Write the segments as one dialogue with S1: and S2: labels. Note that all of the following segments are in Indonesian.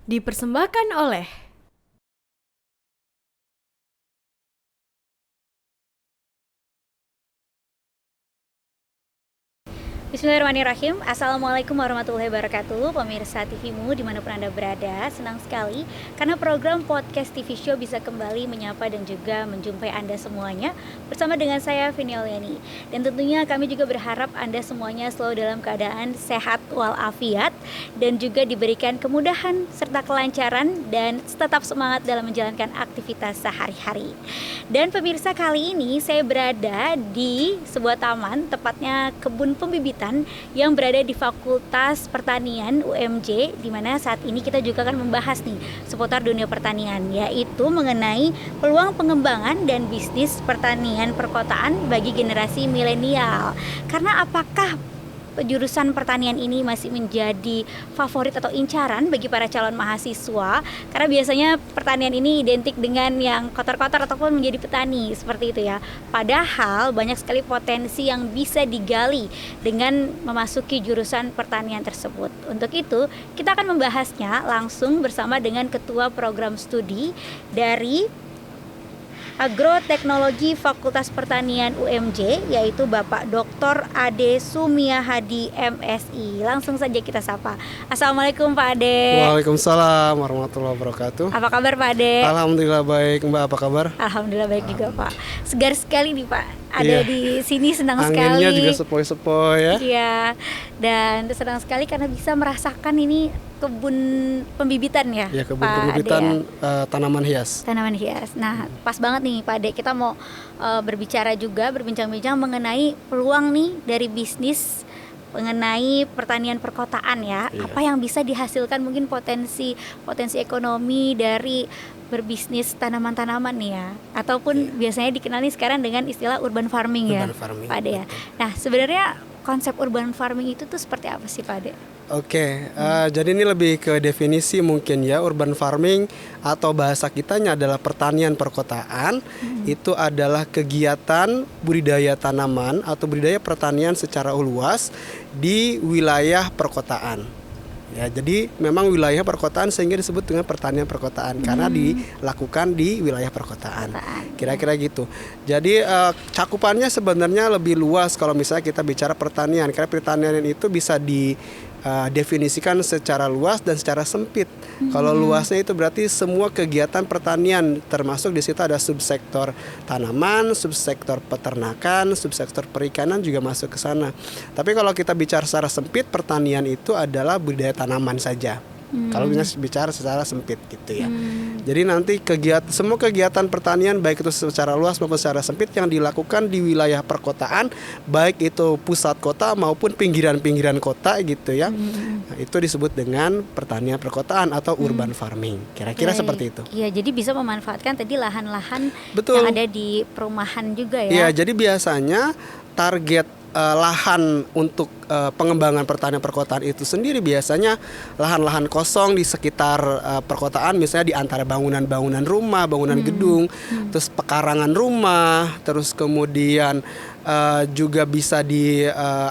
S1: Dipersembahkan oleh
S2: Bismillahirrahmanirrahim. Assalamualaikum warahmatullahi wabarakatuh. Pemirsa TVmu dimanapun Anda berada, senang sekali karena program podcast TV Show bisa kembali menyapa dan juga menjumpai Anda semuanya bersama dengan saya Vini Oliani. Dan tentunya kami juga berharap Anda semuanya selalu dalam keadaan sehat walafiat dan juga diberikan kemudahan serta kelancaran dan tetap semangat dalam menjalankan aktivitas sehari-hari. Dan pemirsa, kali ini saya berada di sebuah taman, tepatnya kebun pembibitan yang berada di Fakultas Pertanian UMJ, di mana saat ini kita juga akan membahas nih seputar dunia pertanian, yaitu mengenai peluang pengembangan dan bisnis pertanian perkotaan bagi generasi milenial. Karena apakah jurusan pertanian ini masih menjadi favorit atau incaran bagi para calon mahasiswa, karena biasanya pertanian ini identik dengan yang kotor-kotor ataupun menjadi petani seperti itu ya. Padahal banyak sekali potensi yang bisa digali dengan memasuki jurusan pertanian tersebut. Untuk itu kita akan membahasnya langsung bersama dengan Ketua Program Studi dari Agroteknologi Fakultas Pertanian UMJ, yaitu Bapak Dr. Ade Sumiyahadi MSI. Langsung saja kita sapa. Assalamualaikum Pak Ade.
S3: Waalaikumsalam warahmatullahi wabarakatuh.
S2: Apa kabar Pak Ade?
S3: Alhamdulillah baik, Mbak, apa kabar?
S2: Alhamdulillah baik juga Pak. Segar sekali nih Pak. Ada di sini, senang sekali.
S3: Anginnya juga sepoi-sepoi ya.
S2: Iya. Dan senang sekali karena bisa merasakan ini kebun pembibitan ya.
S3: Ya, kebun
S2: Pak
S3: pembibitan
S2: Ade, ya?
S3: tanaman hias.
S2: Tanaman hias. Nah, pas banget nih Pak Ade, kita mau berbincang-bincang mengenai peluang nih dari bisnis mengenai pertanian perkotaan ya.
S3: Iya.
S2: Apa yang bisa dihasilkan, mungkin potensi ekonomi dari berbisnis tanaman-tanaman nih ya. Ataupun biasanya dikenali sekarang dengan istilah urban farming ya,
S3: Urban farming,
S2: Pak Ade ya. Nah, sebenarnya konsep urban farming itu tuh seperti apa sih Pak Ade?
S3: Oke, jadi ini lebih ke definisi mungkin ya. Urban farming atau bahasa kitanya adalah pertanian perkotaan. Itu adalah kegiatan budidaya tanaman atau budidaya pertanian secara luas di wilayah perkotaan. Ya, jadi memang wilayah perkotaan sehingga disebut dengan pertanian perkotaan karena dilakukan di wilayah perkotaan. Kira-kira gitu. Jadi cakupannya sebenarnya lebih luas kalau misalnya kita bicara pertanian, karena pertanian itu bisa definisikan secara luas dan secara sempit. Kalau luasnya itu berarti semua kegiatan pertanian, termasuk di situ ada subsektor tanaman, subsektor peternakan, subsektor perikanan juga masuk ke sana. Tapi kalau kita bicara secara sempit, pertanian itu adalah budidaya tanaman saja. Kalau bicara secara sempit gitu ya. Jadi nanti semua kegiatan pertanian baik itu secara luas maupun secara sempit yang dilakukan di wilayah perkotaan, baik itu pusat kota maupun pinggiran-pinggiran kota gitu ya. Nah, itu disebut dengan pertanian perkotaan atau urban farming. Kira-kira seperti itu.
S2: Iya, jadi bisa memanfaatkan tadi lahan-lahan
S3: Betul.
S2: yang ada di perumahan juga ya.
S3: Iya, jadi biasanya target lahan untuk pengembangan pertanian perkotaan itu sendiri biasanya lahan-lahan kosong di sekitar perkotaan, misalnya di antara bangunan-bangunan rumah, bangunan gedung, terus pekarangan rumah, terus kemudian juga bisa di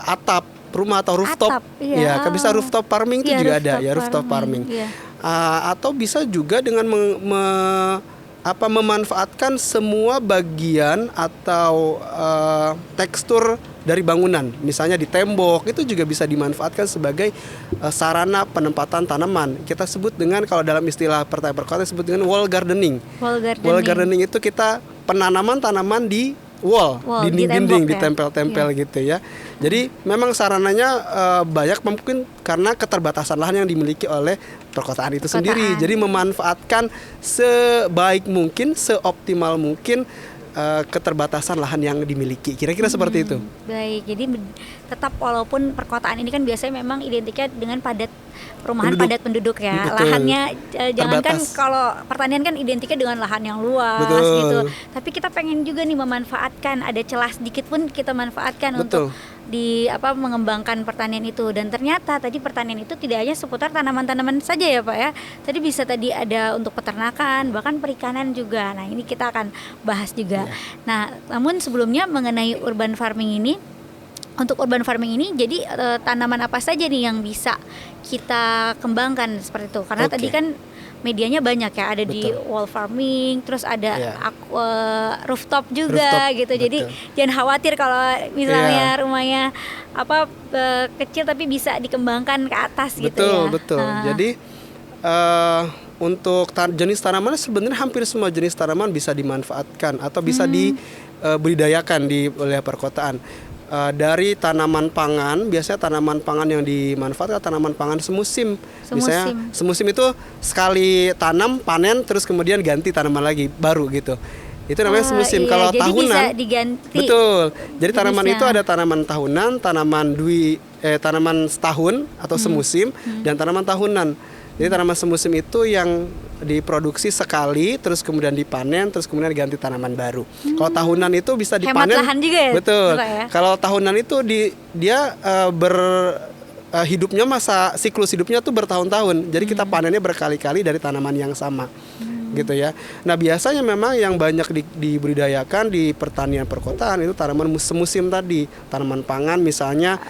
S3: atap rumah atau rooftop.
S2: Atap, iya.
S3: Ya, kan bisa rooftop farming itu juga ada ya, rooftop farming.
S2: Iya.
S3: Atau bisa juga dengan memanfaatkan semua bagian atau tekstur dari bangunan, misalnya di tembok itu juga bisa dimanfaatkan sebagai sarana penempatan tanaman. Kita sebut dengan, kalau dalam istilah pertanian perkotaan disebut dengan wall gardening. Wall gardening itu kita penanaman tanaman di wall, dinding-dinding,
S2: ya?
S3: ditempel-tempel gitu ya. Jadi memang sarananya banyak, mungkin karena keterbatasan lahan yang dimiliki oleh perkotaan itu sendiri. Jadi memanfaatkan sebaik mungkin, seoptimal mungkin keterbatasan lahan yang dimiliki. Kira-kira seperti itu.
S2: Baik, jadi tetap walaupun perkotaan ini kan biasanya memang identiknya dengan perumahan padat penduduk ya.
S3: Betul.
S2: Lahannya jangankan
S3: Terbatas.
S2: kalau pertanian kan identiknya dengan lahan yang luas.
S3: Betul.
S2: Gitu. Tapi kita pengen juga nih memanfaatkan, ada celah sedikit pun kita manfaatkan.
S3: Betul.
S2: Untuk mengembangkan pertanian itu. Dan ternyata tadi pertanian itu tidak hanya seputar tanaman-tanaman saja ya Pak ya. Tadi bisa ada untuk peternakan, bahkan perikanan juga. Nah, ini kita akan bahas juga. Nah, namun sebelumnya mengenai urban farming ini, untuk urban farming ini jadi tanaman apa saja nih yang bisa kita kembangkan seperti itu? Karena tadi kan medianya banyak ya, ada di wall farming, terus ada rooftop juga gitu. Jadi jangan khawatir kalau misalnya rumahnya kecil tapi bisa dikembangkan ke atas gitu ya.
S3: Betul. Jadi untuk jenis tanaman sebenarnya hampir semua jenis tanaman bisa dimanfaatkan atau bisa dibudidayakan di wilayah perkotaan. Dari tanaman pangan, biasanya tanaman pangan yang dimanfaatkan tanaman pangan semusim. Misalnya semusim itu sekali tanam, panen, terus kemudian ganti tanaman lagi baru gitu. Itu namanya semusim. Kalau
S2: jadi
S3: tahunan
S2: bisa diganti.
S3: Betul. Jadi tanaman itu ada tanaman tahunan, tanaman setahun atau semusim dan tanaman tahunan. Jadi tanaman semusim itu yang diproduksi sekali, terus kemudian dipanen, terus kemudian diganti tanaman baru. Kalau tahunan itu bisa dipanen.
S2: Hemat lahan juga ya?
S3: Betul.
S2: Ya?
S3: Kalau tahunan itu dia hidupnya siklus hidupnya tuh bertahun-tahun. Jadi kita panennya berkali-kali dari tanaman yang sama. Gitu ya. Nah, biasanya memang yang banyak dibudidayakan di pertanian perkotaan itu tanaman semusim tadi, tanaman pangan misalnya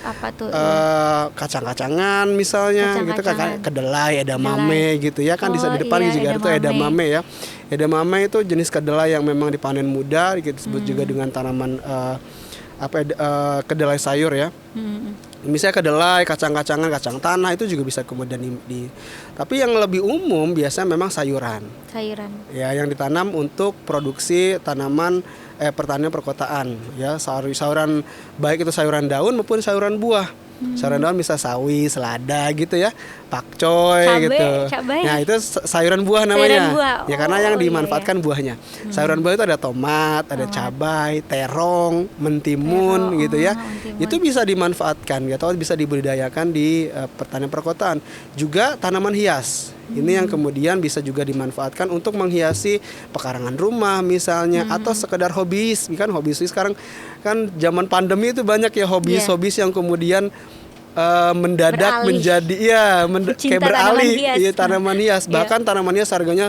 S3: kacang-kacangan misalnya gitu, kedelai, edamame gitu ya kan. Di depan juga itu edamame ya. Edamame itu jenis kedelai yang memang dipanen muda, disebut juga dengan tanaman kedelai sayur ya. Misalnya kedelai, kacang-kacangan, kacang tanah itu juga bisa kemudian tapi yang lebih umum biasanya memang sayuran. Ya, yang ditanam untuk produksi tanaman pertanian perkotaan ya, sayuran baik itu sayuran daun maupun sayuran buah. Sayuran daun bisa sawi, selada gitu ya, pakcoy gitu.
S2: Cabai.
S3: Nah, itu sayuran buah namanya. Ya, karena yang dimanfaatkan buahnya. Sayuran buah itu ada tomat, ada cabai, terong, mentimun gitu ya. Itu bisa dimanfaatkan atau bisa dibudidayakan di pertanian perkotaan. Juga tanaman hias. Ini yang kemudian bisa juga dimanfaatkan untuk menghiasi pekarangan rumah misalnya, atau sekedar hobis. Kan hobis sekarang kan zaman pandemi itu banyak ya hobis yang kemudian mendadak beralih. Menjadi kayak beralih tanaman hias. Bahkan tanaman hias harganya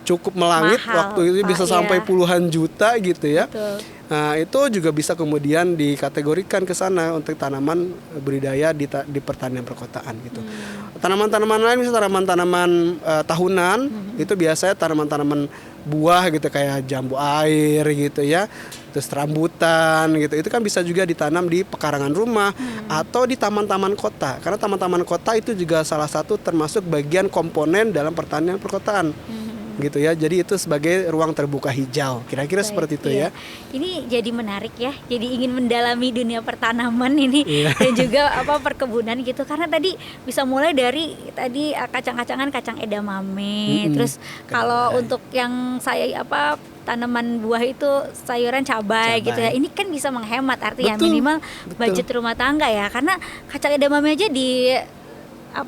S3: cukup melangit. Mahal. Waktu itu bisa sampai puluhan juta gitu ya. Betul. Nah, itu juga bisa kemudian dikategorikan ke sana untuk tanaman budidaya di pertanian perkotaan gitu. Tanaman-tanaman lain misalnya tanaman-tanaman tahunan itu biasanya tanaman-tanaman buah gitu kayak jambu air gitu ya. Terus rambutan gitu. Itu kan bisa juga ditanam di pekarangan rumah atau di taman-taman kota. Karena taman-taman kota itu juga salah satu termasuk bagian komponen dalam pertanian perkotaan. Gitu ya, jadi itu sebagai ruang terbuka hijau, kira-kira seperti itu ya.
S2: Ini jadi menarik ya, jadi ingin mendalami dunia pertanaman ini dan juga perkebunan gitu, karena tadi bisa mulai dari tadi kacang-kacangan, kacang edamame, terus kalau untuk yang saya tanaman buah itu sayuran cabai gitu ya, ini kan bisa menghemat artinya minimal budget rumah tangga ya, karena kacang edamame aja di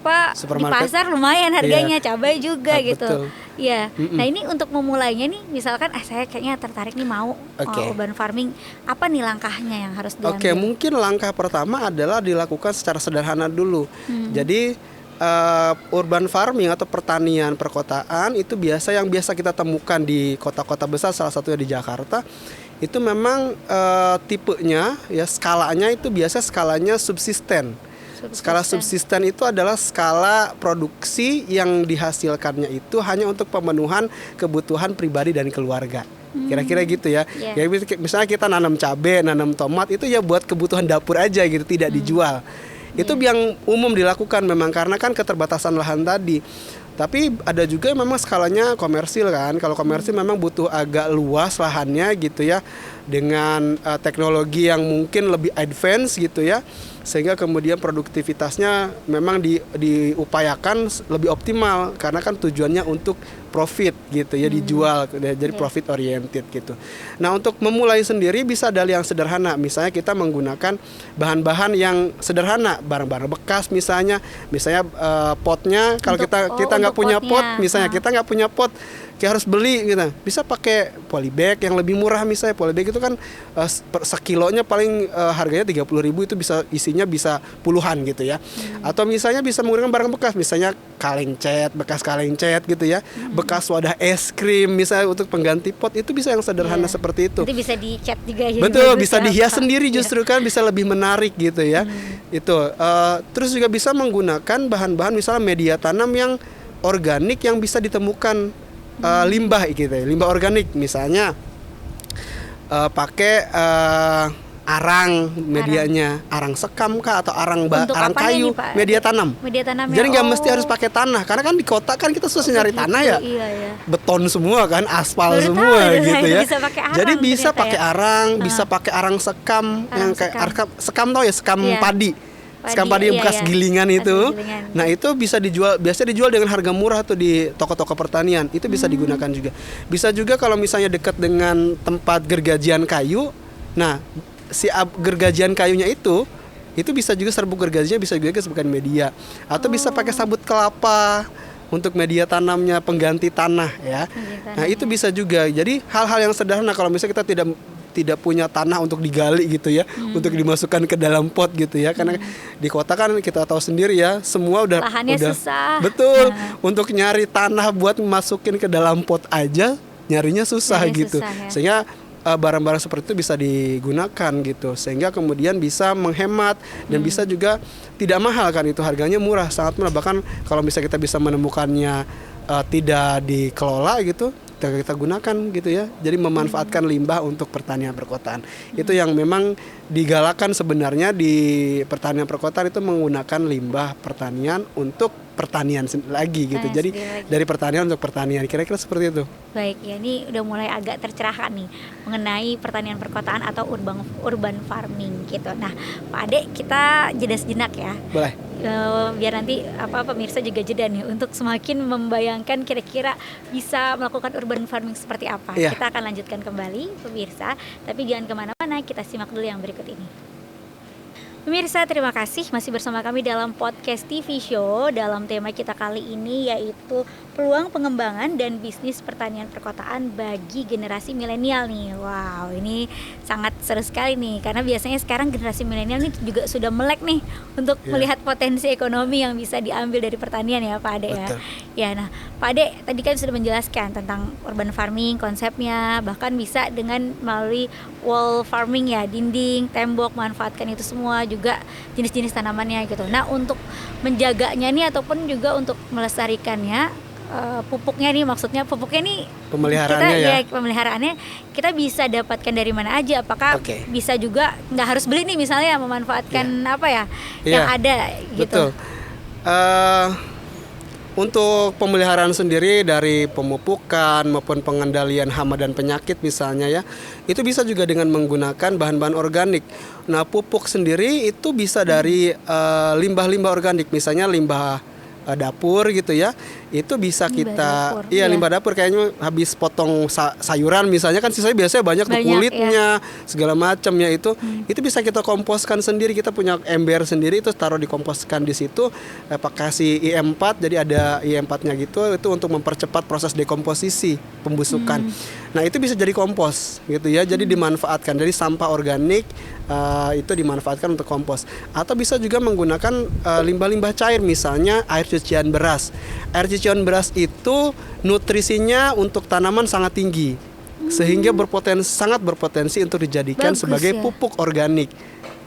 S2: pasar lumayan harganya, cabai juga gitu. Iya. Nah, ini untuk memulainya nih, misalkan saya kayaknya tertarik nih mau urban farming, apa nih langkahnya yang harus diambil?
S3: Mungkin langkah pertama adalah dilakukan secara sederhana dulu. Jadi urban farming atau pertanian perkotaan itu yang biasa kita temukan di kota-kota besar, salah satunya di Jakarta. Itu memang tipenya ya, skalanya itu biasa skalanya subsisten. Skala subsisten itu adalah skala produksi yang dihasilkannya itu hanya untuk pemenuhan kebutuhan pribadi dan keluarga. Kira-kira gitu ya. Ya misalnya kita nanam cabai, nanam tomat itu ya buat kebutuhan dapur aja gitu, tidak dijual. Itu yang umum dilakukan memang karena kan keterbatasan lahan tadi. Tapi ada juga yang memang skalanya komersil kan. Kalau komersil memang butuh agak luas lahannya gitu ya, dengan teknologi yang mungkin lebih advance gitu ya, sehingga kemudian produktivitasnya memang diupayakan lebih optimal karena kan tujuannya untuk profit gitu ya, dijual jadi profit oriented gitu. Nah, untuk memulai sendiri bisa dari yang sederhana, misalnya kita menggunakan bahan-bahan yang sederhana, barang-barang bekas misalnya potnya, kalau kita nggak punya pot misalnya, kita nggak punya pot, kayak harus beli gitu. Bisa pakai polybag yang lebih murah misalnya. Polybag itu kan sekilonya paling harganya 30.000, itu bisa isinya bisa puluhan gitu ya. Atau misalnya bisa menggunakan barang bekas, misalnya bekas kaleng cat gitu ya. Bekas wadah es krim misalnya untuk pengganti pot, itu bisa yang sederhana seperti itu.
S2: Itu bisa dicat juga jadi
S3: betul,
S2: bagus
S3: bisa
S2: ya,
S3: dihias
S2: Pak.
S3: sendiri justru kan, bisa lebih menarik gitu ya. Itu terus juga bisa menggunakan bahan-bahan misalnya media tanam yang organik yang bisa ditemukan limbah gitu ya. Limbah organik misalnya pakai arang medianya, arang sekam kah atau arang
S2: Untuk apanya
S3: kayu,
S2: nih, Pak?
S3: media tanam.
S2: Media tanamnya.
S3: Jadi nggak mesti harus pakai tanah, karena kan di kota kan kita susah nyari tanah ya.
S2: Iya, iya.
S3: Beton semua kan, aspal
S2: Baru
S3: semua
S2: tahu,
S3: gitu ya.
S2: bisa pakai arang
S3: Jadi bisa
S2: ternyata
S3: pakai
S2: ya.
S3: arang, bisa pakai arang sekam yang kayak sekam tau ya, sekam
S2: Iya.
S3: padi. Sekam padi yang bekas gilingan
S2: Bekas
S3: itu.
S2: gilingan.
S3: Nah, itu bisa dijual, biasanya dijual dengan harga murah tuh di toko-toko pertanian. Itu bisa digunakan juga. Bisa juga kalau misalnya dekat dengan tempat gergajian kayu. Nah, gergajian kayunya itu bisa juga serbuk gergajinya bisa juga sebagai media, atau bisa pakai sabut kelapa untuk media tanamnya, pengganti tanah ya. Nah, itu bisa juga. Jadi hal-hal yang sederhana kalau misalnya kita tidak punya tanah untuk digali gitu ya, untuk dimasukkan ke dalam pot gitu ya, karena di kota kan kita tahu sendiri ya, semua
S2: lahannya susah.
S3: Betul. Untuk nyari tanah buat masukin ke dalam pot aja nyarinya susah gitu.
S2: Susah, ya.
S3: Sehingga barang-barang seperti itu bisa digunakan gitu, sehingga kemudian bisa menghemat dan bisa juga tidak mahal kan, itu harganya murah, sangat murah. Bahkan kalau misalnya kita bisa menemukannya tidak dikelola gitu, kita gunakan gitu ya. Jadi memanfaatkan limbah untuk pertanian perkotaan. Itu yang memang digalakan sebenarnya di pertanian perkotaan, itu menggunakan limbah pertanian untuk pertanian lagi gitu. Jadi dari pertanian untuk pertanian, kira-kira seperti itu.
S2: Baik, ya ini udah mulai agak tercerahkan nih mengenai pertanian perkotaan atau urban farming gitu. Nah, Pak Ade, kita jeda sejenak ya.
S3: Boleh.
S2: Biar nanti pemirsa juga jeda nih untuk semakin membayangkan kira-kira bisa melakukan urban farming seperti apa.
S3: Iya.
S2: Kita akan lanjutkan kembali pemirsa, tapi jangan kemana-mana, kita simak dulu yang berikut ini. Pemirsa, terima kasih masih bersama kami dalam podcast TV Show dalam tema kita kali ini, yaitu peluang pengembangan dan bisnis pertanian perkotaan bagi generasi milenial nih. Wow, ini sangat seru sekali nih, karena biasanya sekarang generasi milenial nih juga sudah melek nih untuk melihat potensi ekonomi yang bisa diambil dari pertanian ya Pak Ade ya. Ya, nah Pak Ade tadi kan sudah menjelaskan tentang urban farming, konsepnya, bahkan bisa dengan melalui wall farming ya, dinding, tembok, manfaatkan itu semua, juga jenis-jenis tanamannya gitu. Nah, untuk menjaganya nih ataupun juga untuk melestarikannya, pupuknya nih, maksudnya pupuknya nih
S3: pemeliharaannya
S2: pemeliharaannya kita bisa dapatkan dari mana aja? Apakah bisa juga nggak harus beli nih misalnya, memanfaatkan yang ada gitu.
S3: Betul. Untuk pemeliharaan sendiri dari pemupukan maupun pengendalian hama dan penyakit misalnya ya, itu bisa juga dengan menggunakan bahan-bahan organik. Nah, pupuk sendiri itu bisa dari limbah-limbah organik, misalnya limbah dapur gitu ya. Itu bisa kita limbah dapur, kayaknya habis potong sayuran misalnya kan sisanya biasanya banyak tuh kulitnya segala macam ya, itu bisa kita komposkan sendiri. Kita punya ember sendiri, itu taruh dikomposkan di situ, kasih IM4, jadi ada IM4-nya gitu, itu untuk mempercepat proses dekomposisi pembusukan. Nah, itu bisa jadi kompos gitu ya. Jadi dimanfaatkan dari sampah organik, itu dimanfaatkan untuk kompos. Atau bisa juga menggunakan limbah-limbah cair, misalnya air cucian beras. Air cucian beras itu nutrisinya untuk tanaman sangat tinggi, sehingga sangat berpotensi untuk dijadikan sebagai pupuk organik.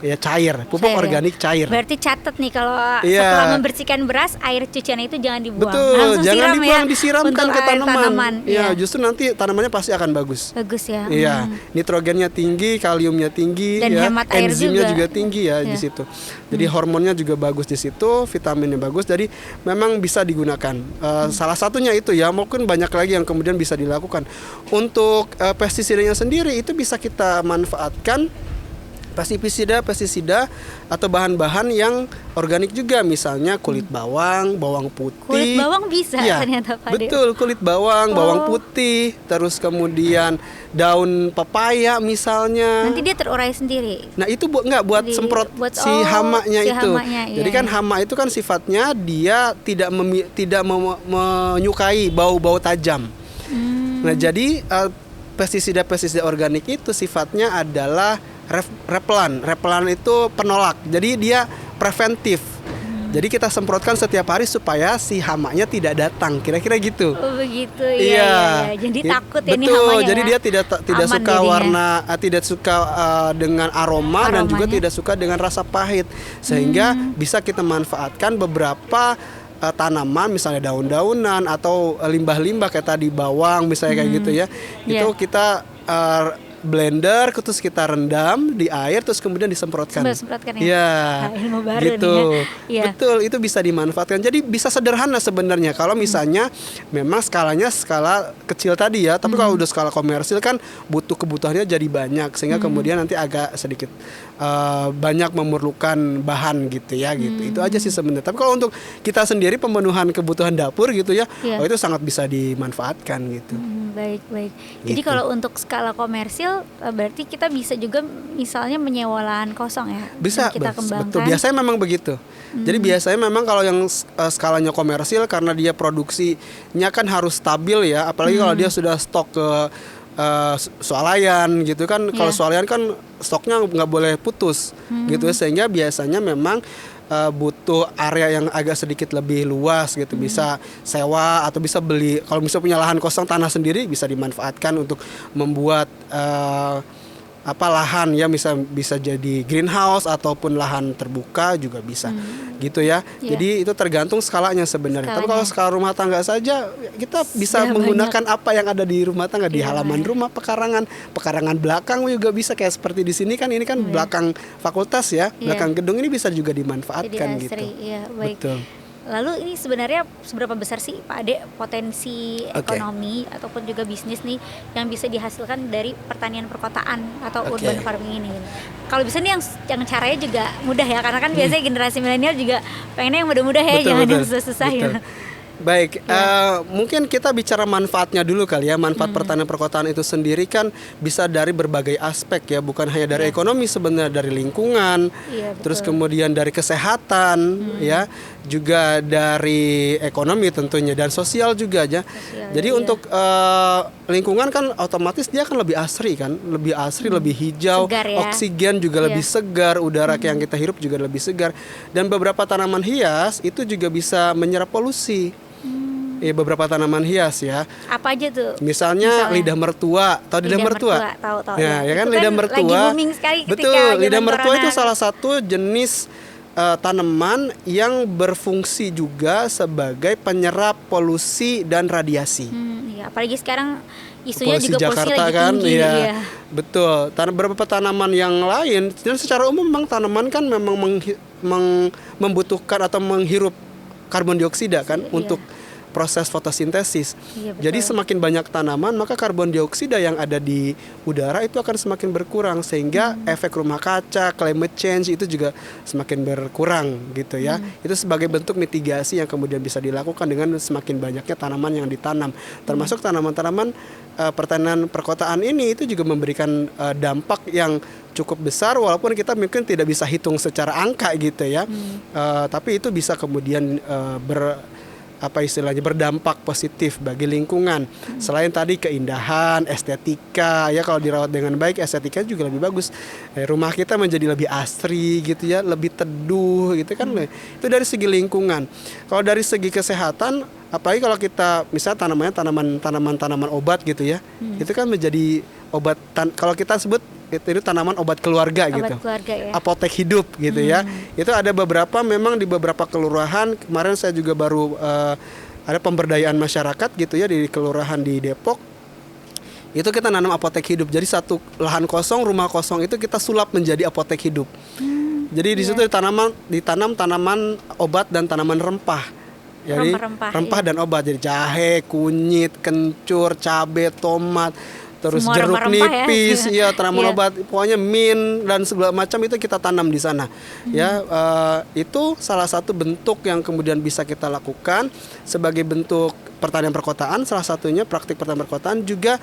S3: Ya, cair, pupuk organik cair.
S2: Berarti catat nih, kalau setelah membersihkan beras, air cucian itu jangan dibuang.
S3: Betul,
S2: langsung
S3: jangan
S2: siram
S3: dibuang, disiramkan ke tanaman.
S2: Ya,
S3: justru nanti tanamannya pasti akan bagus.
S2: Bagus ya.
S3: Iya, nitrogennya tinggi, kaliumnya tinggi,
S2: dan hemat air
S3: enzimnya juga tinggi ya di situ. Jadi hormonnya juga bagus di situ, vitaminnya bagus. Jadi memang bisa digunakan. Salah satunya itu ya, mungkin banyak lagi yang kemudian bisa dilakukan. Untuk pestisidanya sendiri itu bisa kita manfaatkan pestisida atau bahan-bahan yang organik juga, misalnya kulit bawang putih.
S2: Kulit bawang bisa ternyata Pak Ade.
S3: Betul, kulit bawang putih, terus kemudian daun pepaya misalnya.
S2: Nanti dia terurai sendiri.
S3: Nah, itu buat semprot si hamanya itu. Jadi kan hama itu kan sifatnya dia tidak menyukai bau-bau tajam. Nah, jadi pestisida organik itu sifatnya adalah repelan. Repelan itu penolak. Jadi dia preventif. Jadi kita semprotkan setiap hari supaya si hamanya tidak datang, kira-kira gitu.
S2: Oh begitu, iya. Jadi takut ya ini
S3: betul,
S2: hamanya.
S3: Jadi dia tidak suka
S2: jadinya.
S3: warna, tidak suka dengan aroma dan juga tidak suka dengan rasa pahit, sehingga bisa kita manfaatkan beberapa tanaman, misalnya daun-daunan atau limbah-limbah kayak tadi bawang misalnya kayak gitu ya. Itu kita blender, terus kita rendam di air, terus kemudian disemprotkan.
S2: Semprotkan ya.
S3: Ya,
S2: ilmu baru
S3: gitu.
S2: nih ya.
S3: Betul, itu bisa dimanfaatkan. Jadi bisa sederhana sebenarnya. Kalau misalnya memang skalanya skala kecil tadi ya, tapi kalau udah skala komersil kan butuh kebutuhannya jadi banyak, sehingga kemudian nanti agak sedikit banyak memerlukan bahan gitu ya, gitu. Itu aja sih sebenarnya. Tapi kalau untuk kita sendiri pemenuhan kebutuhan dapur gitu ya, itu sangat bisa dimanfaatkan gitu.
S2: Baik. Jadi kalau untuk skala komersil berarti kita bisa juga misalnya menyewa lahan kosong ya.
S3: Bisa,
S2: kita kembangkan.
S3: betul. Biasanya memang begitu. Jadi biasanya memang kalau yang skalanya komersil, karena dia produksinya kan harus stabil ya, apalagi kalau dia sudah stok ke swalayan gitu kan. Kalau swalayan kan stoknya nggak boleh putus gitu, sehingga biasanya memang butuh area yang agak sedikit lebih luas gitu, bisa sewa atau bisa beli. Kalau misalnya punya lahan kosong tanah sendiri, bisa dimanfaatkan untuk membuat lahan ya, bisa jadi greenhouse ataupun lahan terbuka juga bisa gitu ya. Jadi itu tergantung skalanya sebenarnya. Tapi kalau skala rumah tangga saja, kita bisa menggunakan apa yang ada di rumah tangga, di halaman rumah, pekarangan belakang juga bisa, kayak seperti di sini kan, ini kan belakang fakultas ya, belakang gedung, ini bisa juga dimanfaatkan gitu.
S2: Baik. Betul. Lalu ini sebenarnya seberapa besar sih Pak Ade potensi ekonomi ataupun juga bisnis nih yang bisa dihasilkan dari pertanian perkotaan atau urban farming ini? Kalau bisa nih yang caranya juga mudah ya, karena kan biasanya generasi milenial juga pengennya yang mudah-mudah ya, jangan yang susah-susah ya.
S3: Baik, mungkin kita bicara manfaatnya dulu kali ya. Manfaat pertanian perkotaan itu sendiri kan bisa dari berbagai aspek ya, bukan hanya dari ekonomi sebenarnya, dari lingkungan, terus kemudian dari kesehatan ya, juga dari ekonomi tentunya, dan sosial juga aja. Jadi untuk lingkungan kan otomatis dia kan lebih asri kan, lebih hijau,
S2: segar, ya?
S3: Oksigen juga lebih segar, udara yang kita hirup juga lebih segar, dan beberapa tanaman hias itu juga bisa menyerap polusi. Beberapa tanaman hias ya.
S2: Apa aja tuh?
S3: Misalnya lidah mertua. Tahu lidah mertua?
S2: Tahu.
S3: Ya kan,
S2: itu
S3: lidah
S2: kan
S3: mertua.
S2: Lagi booming sekali ketika
S3: betul, lidah mertua
S2: corona.
S3: itu salah satu jenis tanaman yang berfungsi juga sebagai penyerap polusi dan radiasi.
S2: Apalagi sekarang isunya
S3: polusi
S2: juga
S3: Jakarta
S2: polusi
S3: kan,
S2: lagi tinggi.
S3: Iya. Betul. Beberapa tanaman yang lain, dan secara umum memang tanaman kan memang membutuhkan atau menghirup karbon dioksida kan untuk proses fotosintesis. Jadi semakin banyak tanaman, maka karbon dioksida yang ada di udara itu akan semakin berkurang, sehingga efek rumah kaca, climate change itu juga semakin berkurang gitu ya. Itu sebagai bentuk mitigasi yang kemudian bisa dilakukan dengan semakin banyaknya tanaman yang ditanam. Termasuk tanaman-tanaman pertanian perkotaan ini itu juga memberikan dampak yang cukup besar, walaupun kita mungkin tidak bisa hitung secara angka gitu ya. Tapi itu bisa kemudian berdampak positif bagi lingkungan. Selain tadi keindahan, estetika ya, kalau dirawat dengan baik estetika juga lebih bagus. Rumah kita menjadi lebih asri gitu ya, lebih teduh gitu kan. Itu dari segi lingkungan. Kalau dari segi kesehatan, apalagi kalau kita misalnya tanaman obat gitu ya, itu kan menjadi obat. Kalau kita sebut itu tanaman obat keluarga gitu,
S2: ya?
S3: Apotek hidup gitu ya. Itu ada beberapa, memang di beberapa kelurahan. Kemarin saya juga baru ada pemberdayaan masyarakat gitu ya di kelurahan di Depok. Itu kita nanam apotek hidup. Jadi satu lahan kosong, rumah kosong itu kita sulap menjadi apotek hidup. Jadi di situ ditanam tanaman obat dan tanaman rempah. Jadi rempah dan obat. Jadi jahe, kunyit, kencur, cabai, tomat, terus semua jeruk nipis, tanaman obat, pokoknya mint dan segala macam itu kita tanam di sana. Itu salah satu bentuk yang kemudian bisa kita lakukan sebagai bentuk pertanian perkotaan. Salah satunya praktik pertanian perkotaan juga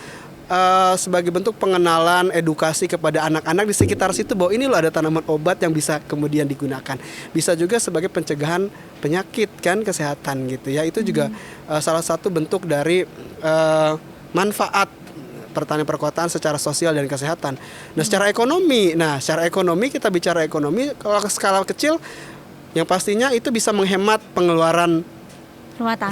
S3: sebagai bentuk pengenalan edukasi kepada anak-anak di sekitar situ bahwa ini loh ada tanaman obat yang bisa kemudian digunakan. Bisa juga sebagai pencegahan penyakit kan, kesehatan gitu ya. Itu juga salah satu bentuk dari manfaat pertanian perkotaan secara sosial dan kesehatan. Nah, secara ekonomi kita bicara ekonomi, kalau ke skala kecil yang pastinya itu bisa menghemat pengeluaran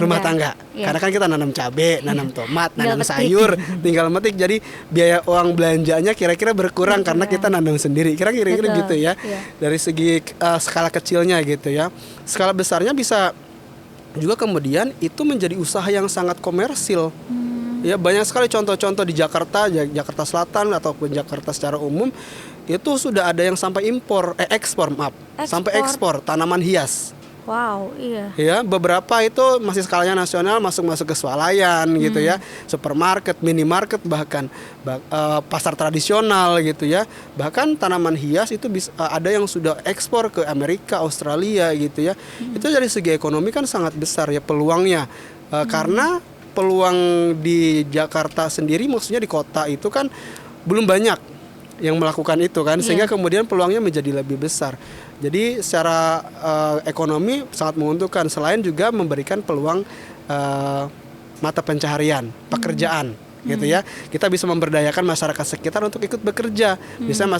S3: rumah tangga.
S2: Iya.
S3: Karena kan kita nanam cabai, nanam tomat, nanam sayur, tinggal metik. Jadi biaya uang belanjanya kira-kira berkurang karena kita nanam sendiri. Kira-kira gitu ya.
S2: Iya.
S3: Dari segi skala kecilnya gitu ya. Skala besarnya bisa juga kemudian itu menjadi usaha yang sangat komersil. Ya, banyak sekali contoh-contoh di Jakarta Selatan ataupun Jakarta secara umum itu sudah ada yang sampai ekspor sampai ekspor tanaman hias.
S2: Wow, iya.
S3: Ya, beberapa itu masih skalanya nasional, masuk ke swalayan gitu ya, supermarket, minimarket, bahkan pasar tradisional gitu ya. Bahkan tanaman hias itu ada yang sudah ekspor ke Amerika, Australia gitu ya. Itu dari segi ekonomi kan sangat besar ya peluangnya. Karena peluang di Jakarta sendiri, maksudnya di kota itu kan belum banyak yang melakukan itu kan, sehingga kemudian peluangnya menjadi lebih besar. Jadi secara ekonomi sangat menguntungkan, selain juga memberikan peluang mata pencaharian, pekerjaan gitu ya. Kita bisa memberdayakan masyarakat sekitar untuk ikut bekerja. Misalnya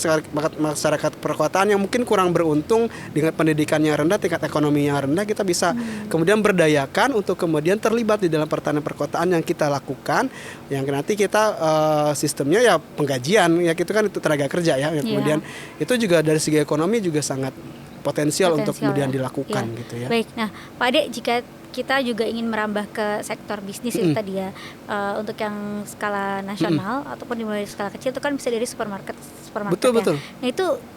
S3: masyarakat perkotaan yang mungkin kurang beruntung dengan pendidikan yang rendah, tingkat ekonomi yang rendah, kita bisa kemudian berdayakan untuk kemudian terlibat di dalam pertanian perkotaan yang kita lakukan, yang nanti kita sistemnya ya penggajian ya, gitu kan, itu tenaga kerja ya. Kemudian itu juga dari segi ekonomi juga sangat potensial untuk kemudian dilakukan gitu ya.
S2: Baik, nah Pak Ade, jika kita juga ingin merambah ke sektor bisnis itu tadi ya, untuk yang skala nasional ataupun dimulai dari skala kecil itu kan bisa dari supermarket
S3: Betul.
S2: Nah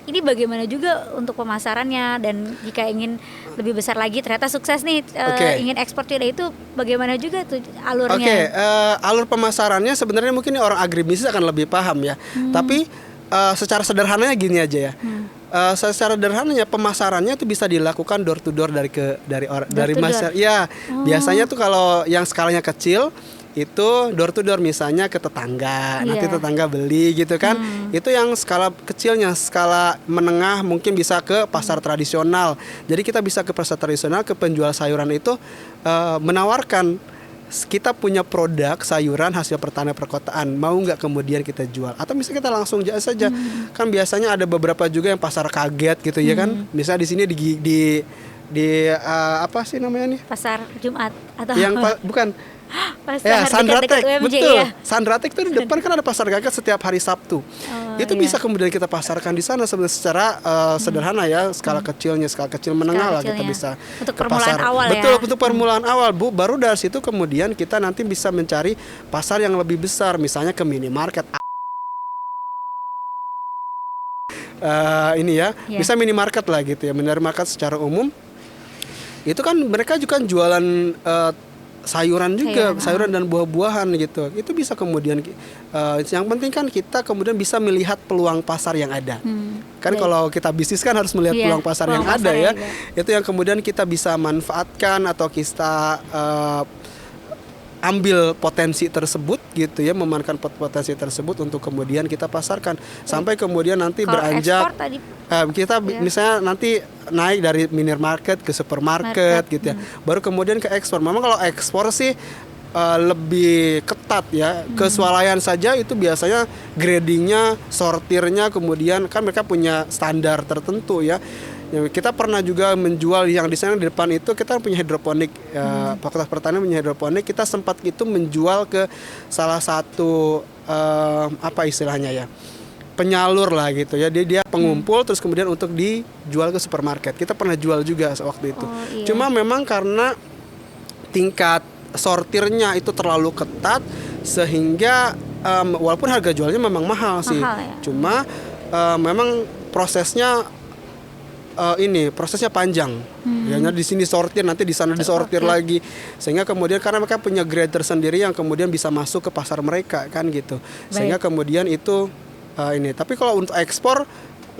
S2: ini bagaimana juga untuk pemasarannya, dan jika ingin lebih besar lagi ternyata sukses nih, ingin ekspor tidak, itu bagaimana juga tuh alurnya?
S3: Alur pemasarannya sebenarnya mungkin orang agribisnis akan lebih paham ya. Tapi secara sederhananya gini aja ya. Secara sederhananya pemasarannya itu bisa dilakukan door to door dari masyarakat. Ya, biasanya tuh kalau yang skalanya kecil itu door to door, misalnya ke tetangga, nanti tetangga beli gitu kan. Itu yang skala kecilnya. Skala menengah mungkin bisa ke pasar tradisional. Jadi kita bisa ke pasar tradisional, ke penjual sayuran itu menawarkan, kita punya produk sayuran hasil pertanian perkotaan, mau nggak kemudian kita jual, atau misalnya kita langsung jual saja. Kan biasanya ada beberapa juga yang pasar kaget gitu ya kan. Misalnya di sini di apa sih namanya nih?
S2: Pasar Jumat atau
S3: yang bukan
S2: pasar
S3: Sandratek,
S2: UMJ,
S3: betul.
S2: ya?
S3: Sandratek itu di depan kan ada pasar kaget setiap hari Sabtu. Itu bisa kemudian kita pasarkan di sana secara sederhana ya, skala kecilnya, skala kecil menengah lah kita bisa
S2: untuk
S3: ke
S2: permulaan
S3: pasar.
S2: awal.
S3: Betul, untuk permulaan awal, Bu. Baru dari situ kemudian kita nanti bisa mencari pasar yang lebih besar, misalnya ke minimarket. Bisa minimarket lah gitu ya, minimarket secara umum. Itu kan mereka juga jualan sayuran dan buah-buahan gitu. Itu bisa kemudian yang penting kan kita kemudian bisa melihat peluang pasar yang ada. Kan kalau kita bisnis kan harus melihat peluang pasar yang ada ya. Itu yang kemudian kita bisa manfaatkan atau kita ambil potensi tersebut gitu ya, memanfaatkan potensi tersebut untuk kemudian kita pasarkan sampai kemudian nanti beranjak kita misalnya nanti naik dari minimarket ke supermarket gitu ya, baru kemudian ke ekspor. Memang kalau ekspor sih lebih ketat ya. Ke swalayan saja itu biasanya gradingnya, sortirnya, kemudian kan mereka punya standar tertentu ya. Kita pernah juga menjual yang di sana di depan itu, kita punya hidroponik, Fakultas Pertanian punya hidroponik. Kita sempat itu menjual ke salah satu apa istilahnya ya, penyalur lah gitu ya. Dia pengumpul terus kemudian untuk dijual ke supermarket. Kita pernah jual juga waktu itu. Cuma memang karena tingkat sortirnya itu terlalu ketat sehingga walaupun harga jualnya memang mahal sih, cuma memang prosesnya panjang. Ya, di sini sortir, nanti di sana disortir lagi, sehingga kemudian karena mereka punya grade tersendiri yang kemudian bisa masuk ke pasar mereka kan gitu. Sehingga kemudian itu tapi kalau untuk ekspor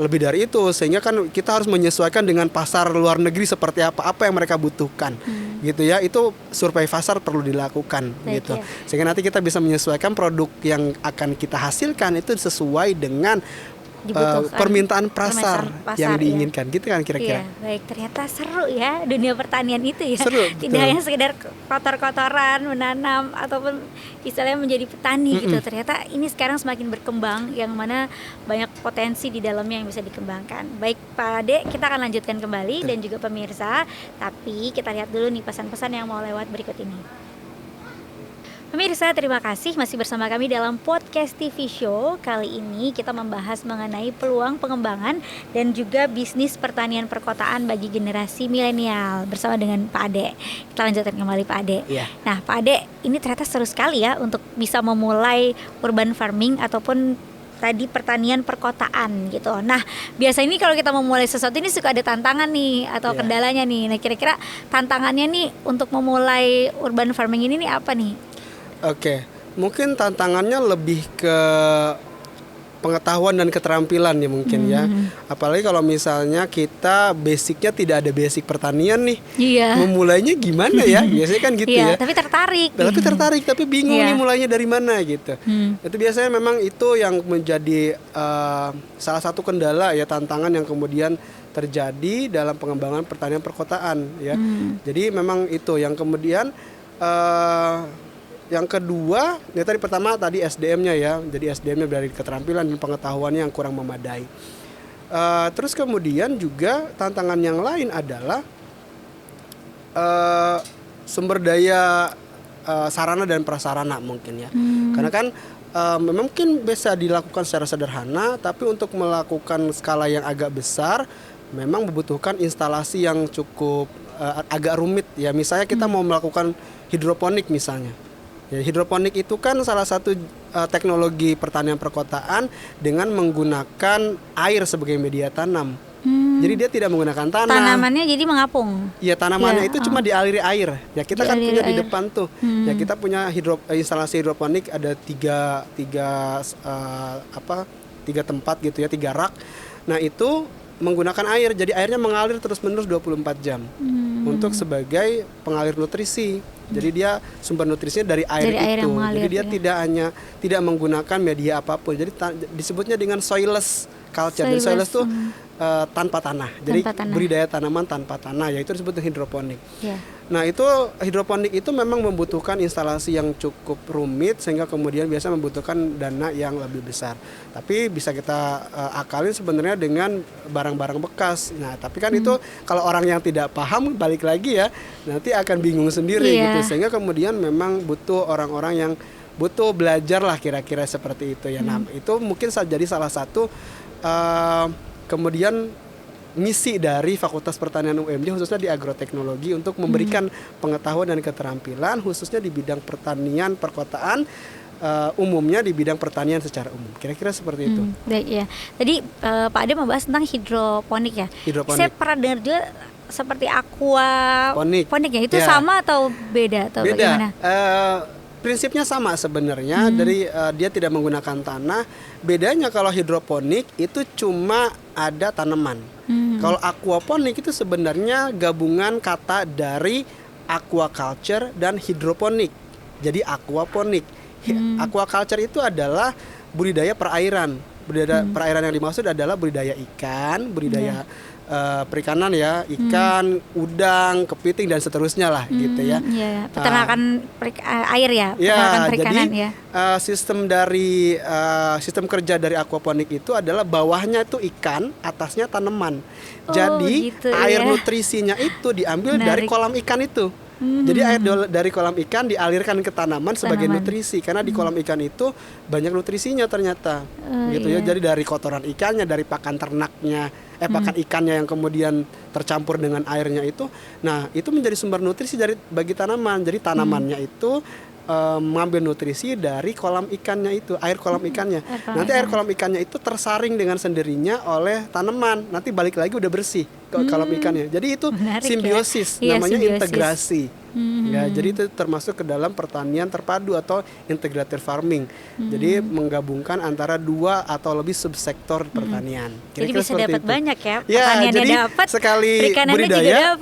S3: lebih dari itu, sehingga kan kita harus menyesuaikan dengan pasar luar negeri seperti apa yang mereka butuhkan. Gitu ya, itu survei pasar perlu dilakukan gitu. Sehingga nanti kita bisa menyesuaikan produk yang akan kita hasilkan itu sesuai dengan
S2: dibutuhkan.
S3: Permintaan pasar yang
S2: ya.
S3: diinginkan, gitu kan kira-kira.
S2: Iya, baik, ternyata seru ya dunia pertanian itu ya.
S3: Seru,
S2: Tidak
S3: betul.
S2: hanya sekedar kotor-kotoran menanam ataupun istilahnya menjadi petani gitu. Ternyata ini sekarang semakin berkembang, yang mana banyak potensi di dalamnya yang bisa dikembangkan. Baik Pak Ade, kita akan lanjutkan kembali dan juga pemirsa. Tapi kita lihat dulu nih pesan-pesan yang mau lewat berikut ini. Pemirsa, terima kasih masih bersama kami dalam podcast TV Show. Kali ini kita membahas mengenai peluang pengembangan dan juga bisnis pertanian perkotaan bagi generasi milenial bersama dengan Pak Ade. Kita lanjutkan kembali Pak Ade.
S3: Iya.
S2: Nah Pak Ade, ini ternyata seru sekali ya untuk bisa memulai urban farming ataupun tadi pertanian perkotaan gitu. Nah biasa ini kalau kita memulai sesuatu ini suka ada tantangan nih atau kendalanya nih. Nah kira-kira tantangannya nih untuk memulai urban farming ini nih apa nih?
S3: Oke, mungkin tantangannya lebih ke pengetahuan dan keterampilan ya mungkin ya. Apalagi kalau misalnya kita basicnya tidak ada basic pertanian nih.
S2: Iya.
S3: Memulainya gimana ya? Biasanya kan gitu ya.
S2: Tapi tertarik.
S3: Tapi bingung nih mulainya dari mana gitu. Itu biasanya memang itu yang menjadi salah satu kendala ya, tantangan yang kemudian terjadi dalam pengembangan pertanian perkotaan ya. Jadi memang itu yang kemudian yang kedua, ya pertama tadi SDM-nya ya, jadi SDM-nya dari keterampilan dan pengetahuannya yang kurang memadai. Terus kemudian juga tantangan yang lain adalah sumber daya sarana dan prasarana mungkin ya, karena kan mungkin bisa dilakukan secara sederhana, tapi untuk melakukan skala yang agak besar, memang membutuhkan instalasi yang cukup agak rumit ya. Misalnya kita mau melakukan hidroponik misalnya. Ya, hidroponik itu kan salah satu teknologi pertanian perkotaan dengan menggunakan air sebagai media tanam. Jadi dia tidak menggunakan tanah.
S2: Tanamannya jadi mengapung.
S3: Iya, tanamannya itu cuma dialiri air. Ya kita kan punya di depan tuh. Ya kita punya instalasi hidroponik ada tiga tempat gitu ya, 3 rak. Nah itu menggunakan air, jadi airnya mengalir terus-menerus 24 jam untuk sebagai pengalir nutrisi. Jadi dia sumber nutrisinya dari air itu. Mengalir, jadi dia tidak menggunakan media apapun. Jadi disebutnya dengan soilless culture. Jadi soilless tuh tanpa tanah. Jadi budidaya tanaman tanpa tanah, yaitu disebut hidroponik. Nah itu hidroponik itu memang membutuhkan instalasi yang cukup rumit, sehingga kemudian biasa membutuhkan dana yang lebih besar. Tapi bisa kita akalin sebenarnya dengan barang-barang bekas. Nah tapi kan itu kalau orang yang tidak paham, balik lagi ya, nanti akan bingung sendiri gitu. Sehingga kemudian memang butuh orang-orang yang butuh belajar lah kira-kira seperti itu ya. Nah itu mungkin jadi salah satu kemudian misi dari Fakultas Pertanian UMJ khususnya di agroteknologi untuk memberikan pengetahuan dan keterampilan khususnya di bidang pertanian perkotaan, umumnya di bidang pertanian secara umum. Kira-kira seperti itu.
S2: Baik ya. Tadi Pak Ade membahas tentang hidroponik ya. Saya pernah dengar juga seperti aquaponik ya. Itu sama atau beda atau bagaimana?
S3: Prinsipnya sama sebenarnya. Dari dia tidak menggunakan tanah. Bedanya kalau hidroponik itu cuma ada tanaman. Kalau aquaponik itu sebenarnya gabungan kata dari aquaculture dan hidroponik. Jadi aquaponik. Aquaculture itu adalah budidaya perairan. Budidaya perairan yang dimaksud adalah budidaya ikan, budidaya perikanan ya, ikan, udang, kepiting dan seterusnya lah gitu ya.
S2: Peternakan air ya, peternakan perikanan
S3: jadi,
S2: ya.
S3: Sistem kerja dari aquaponik itu adalah bawahnya itu ikan, atasnya tanaman. Jadi
S2: gitu,
S3: air nutrisinya itu diambil dari kolam ikan itu. Jadi air dari kolam ikan dialirkan ke tanaman sebagai nutrisi, karena di kolam ikan itu banyak nutrisinya ternyata, gitu ya. Jadi dari kotoran ikannya, dari pakan ternaknya, pakan ikannya yang kemudian tercampur dengan airnya itu, nah itu menjadi sumber nutrisi bagi tanaman. Jadi tanamannya itu mengambil nutrisi dari kolam ikannya itu, air kolam ikannya. Nanti air kolam ikannya itu tersaring dengan sendirinya oleh tanaman. Nanti balik lagi udah bersih ke kolam ikannya. Jadi itu simbiosis, namanya integrasi. Ya, jadi itu termasuk ke dalam pertanian terpadu atau integrated farming. Jadi menggabungkan antara 2 atau lebih subsektor pertanian.
S2: Jadi bisa dapat banyak ya.
S3: Ya, jadi
S2: dapat,
S3: sekali budidaya,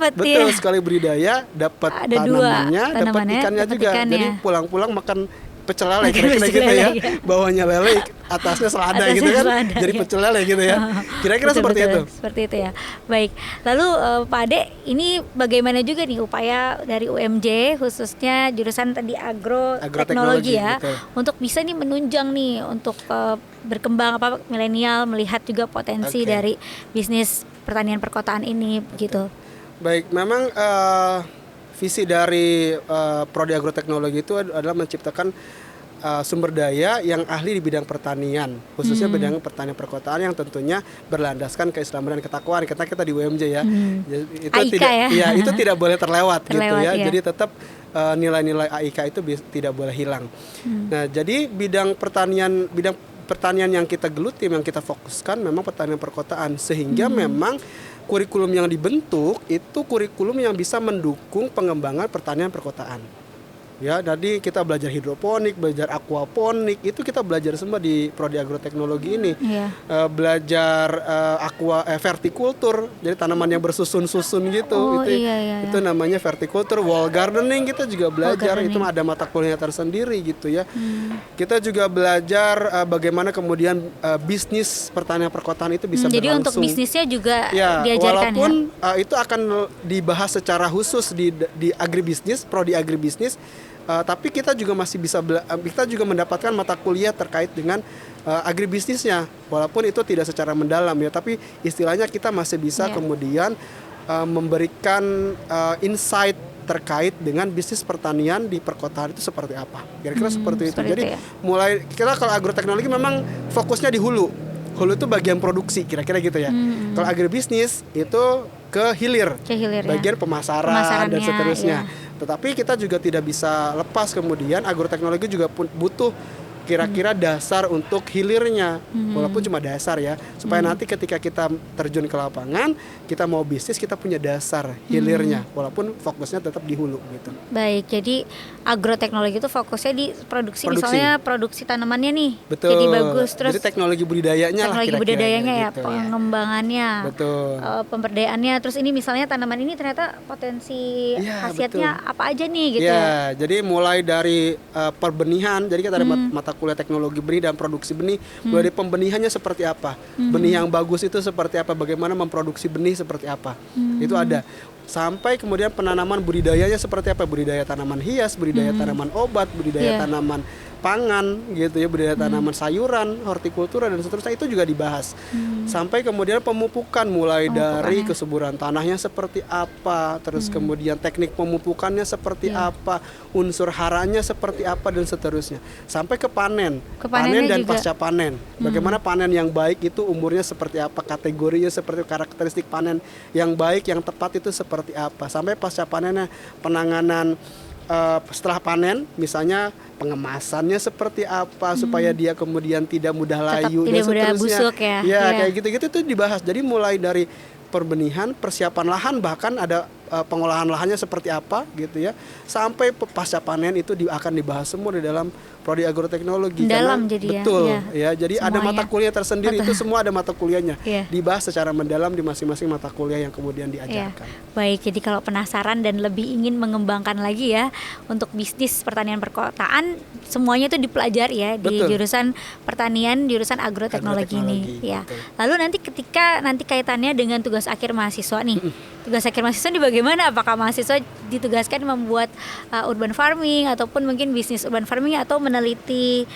S3: sekali budidaya dapat tanamannya, dapat ikannya juga. Jadi pulang-pulang makan pecel lele kira-kira
S2: Pecel
S3: gitu
S2: lele,
S3: ya.
S2: ya.
S3: Bawahnya lele, atasnya selada
S2: Atasnya
S3: gitu kan.
S2: selada,
S3: Jadi
S2: ya.
S3: pecel lele gitu ya. Kira-kira
S2: Betul,
S3: seperti
S2: betul.
S3: itu.
S2: Seperti itu ya. Baik. Lalu Pak Ade, ini bagaimana juga nih upaya dari UMJ khususnya jurusan tadi agroteknologi ya,
S3: betul.
S2: untuk bisa nih menunjang nih untuk berkembang milenial melihat juga potensi
S3: Oke.
S2: dari bisnis pertanian perkotaan ini begitu.
S3: Baik, memang visi dari prodi agroteknologi itu adalah menciptakan sumber daya yang ahli di bidang pertanian, khususnya bidang pertanian perkotaan yang tentunya berlandaskan keislaman dan ketakwaan. Kita di UMJ ya. Jadi, itu
S2: AIK
S3: tidak
S2: ya.
S3: itu tidak boleh terlewat gitu ya.
S2: Iya.
S3: Jadi tetap nilai-nilai AIK itu tidak boleh hilang. Nah, jadi bidang pertanian yang kita geluti, yang kita fokuskan memang pertanian perkotaan, sehingga memang kurikulum yang dibentuk itu kurikulum yang bisa mendukung pengembangan pertanian perkotaan. Ya, jadi kita belajar hidroponik, belajar aquaponik, itu kita belajar semua di prodi agroteknologi ini.
S2: Iya.
S3: Belajar vertikultur, jadi tanaman yang bersusun-susun gitu.
S2: Oh,
S3: itu
S2: iya.
S3: itu namanya vertikultur. Wall gardening kita juga belajar,
S2: gardening.
S3: itu ada mata kuliah tersendiri gitu ya. Kita juga belajar bagaimana kemudian bisnis pertanian perkotaan itu bisa
S2: Jadi
S3: berlangsung.
S2: untuk bisnisnya juga
S3: Ya,
S2: diajarkan
S3: walaupun
S2: ya.
S3: itu akan dibahas secara khusus di agribisnis, prodi agribisnis, tapi kita juga masih kita juga mendapatkan mata kuliah terkait dengan agribisnisnya, walaupun itu tidak secara mendalam ya, tapi istilahnya kita masih bisa kemudian memberikan insight terkait dengan bisnis pertanian di perkotaan itu seperti apa. Kira-kira seperti itu.
S2: seperti
S3: Jadi
S2: itu ya.
S3: mulai kita kalau agroteknologi memang fokusnya di hulu. Hulu itu bagian produksi, kira-kira gitu ya. Kalau agribisnis itu ke hilir, bagian pemasaran dan
S2: Pemasarannya,
S3: seterusnya.
S2: ya.
S3: Tetapi kita juga tidak bisa lepas kemudian agroteknologi juga butuh kira-kira dasar untuk hilirnya, walaupun cuma dasar ya, supaya nanti ketika kita terjun ke lapangan, kita mau bisnis, kita punya dasar hilirnya, walaupun fokusnya tetap di hulu gitu.
S2: Baik, jadi agroteknologi itu fokusnya di produksi. Misalnya produksi tanamannya nih,
S3: Betul.
S2: jadi bagus, terus
S3: jadi teknologi budidayanya
S2: teknologi
S3: lah
S2: budidayanya ya,
S3: gitu,
S2: pengembangannya,
S3: Betul.
S2: pemberdayaannya, terus ini misalnya tanaman ini ternyata potensi
S3: Iya,
S2: khasiatnya
S3: betul.
S2: apa aja nih gitu.
S3: Ya, jadi mulai dari perbenihan, jadi kita ada mata kuliah teknologi benih dan produksi benih, mulai dari pembenihannya seperti apa, benih yang bagus itu seperti apa, bagaimana memproduksi benih seperti apa, itu ada. Sampai kemudian penanaman budidayanya seperti apa, budidaya tanaman hias, budidaya tanaman obat, budidaya tanaman pangan gitu ya, budidaya tanaman sayuran, hortikultura dan seterusnya, itu juga dibahas. Sampai kemudian pemupukan, mulai dari kesuburan tanahnya seperti apa, terus kemudian teknik pemupukannya seperti apa, unsur haranya seperti apa dan seterusnya. Sampai ke panen dan
S2: juga.
S3: pasca panen. Bagaimana panen yang baik itu umurnya seperti apa, kategorinya seperti, karakteristik panen yang baik yang tepat itu seperti apa. Sampai pasca panennya, penanganan setelah panen, misalnya pengemasannya seperti apa supaya dia kemudian tidak mudah layu dan
S2: tidak mudah
S3: seterusnya.
S2: busuk ya.
S3: Ya, kayak gitu-gitu tuh dibahas. Jadi mulai dari perbenihan, persiapan lahan, bahkan ada pengolahan lahannya seperti apa gitu ya, sampai pasca panen itu akan dibahas semua di dalam prodi agroteknologi.
S2: Mendalam jadi ya.
S3: Betul
S2: Ya.
S3: ya. Jadi
S2: Semuanya.
S3: ada mata kuliah tersendiri, itu semua ada mata kuliahnya.
S2: Iya.
S3: Dibahas secara mendalam di masing-masing mata kuliah yang kemudian diajarkan.
S2: Baik, jadi kalau penasaran dan lebih ingin mengembangkan lagi ya untuk bisnis pertanian perkotaan, semuanya itu dipelajari ya di
S3: Betul.
S2: jurusan pertanian, jurusan agroteknologi ini ya.
S3: betul.
S2: Lalu nanti kaitannya dengan tugas akhir mahasiswa nih. Tugas akhir mahasiswa ini bagaimana? Apakah mahasiswa ditugaskan membuat urban farming ataupun mungkin bisnis urban farming atau meneliti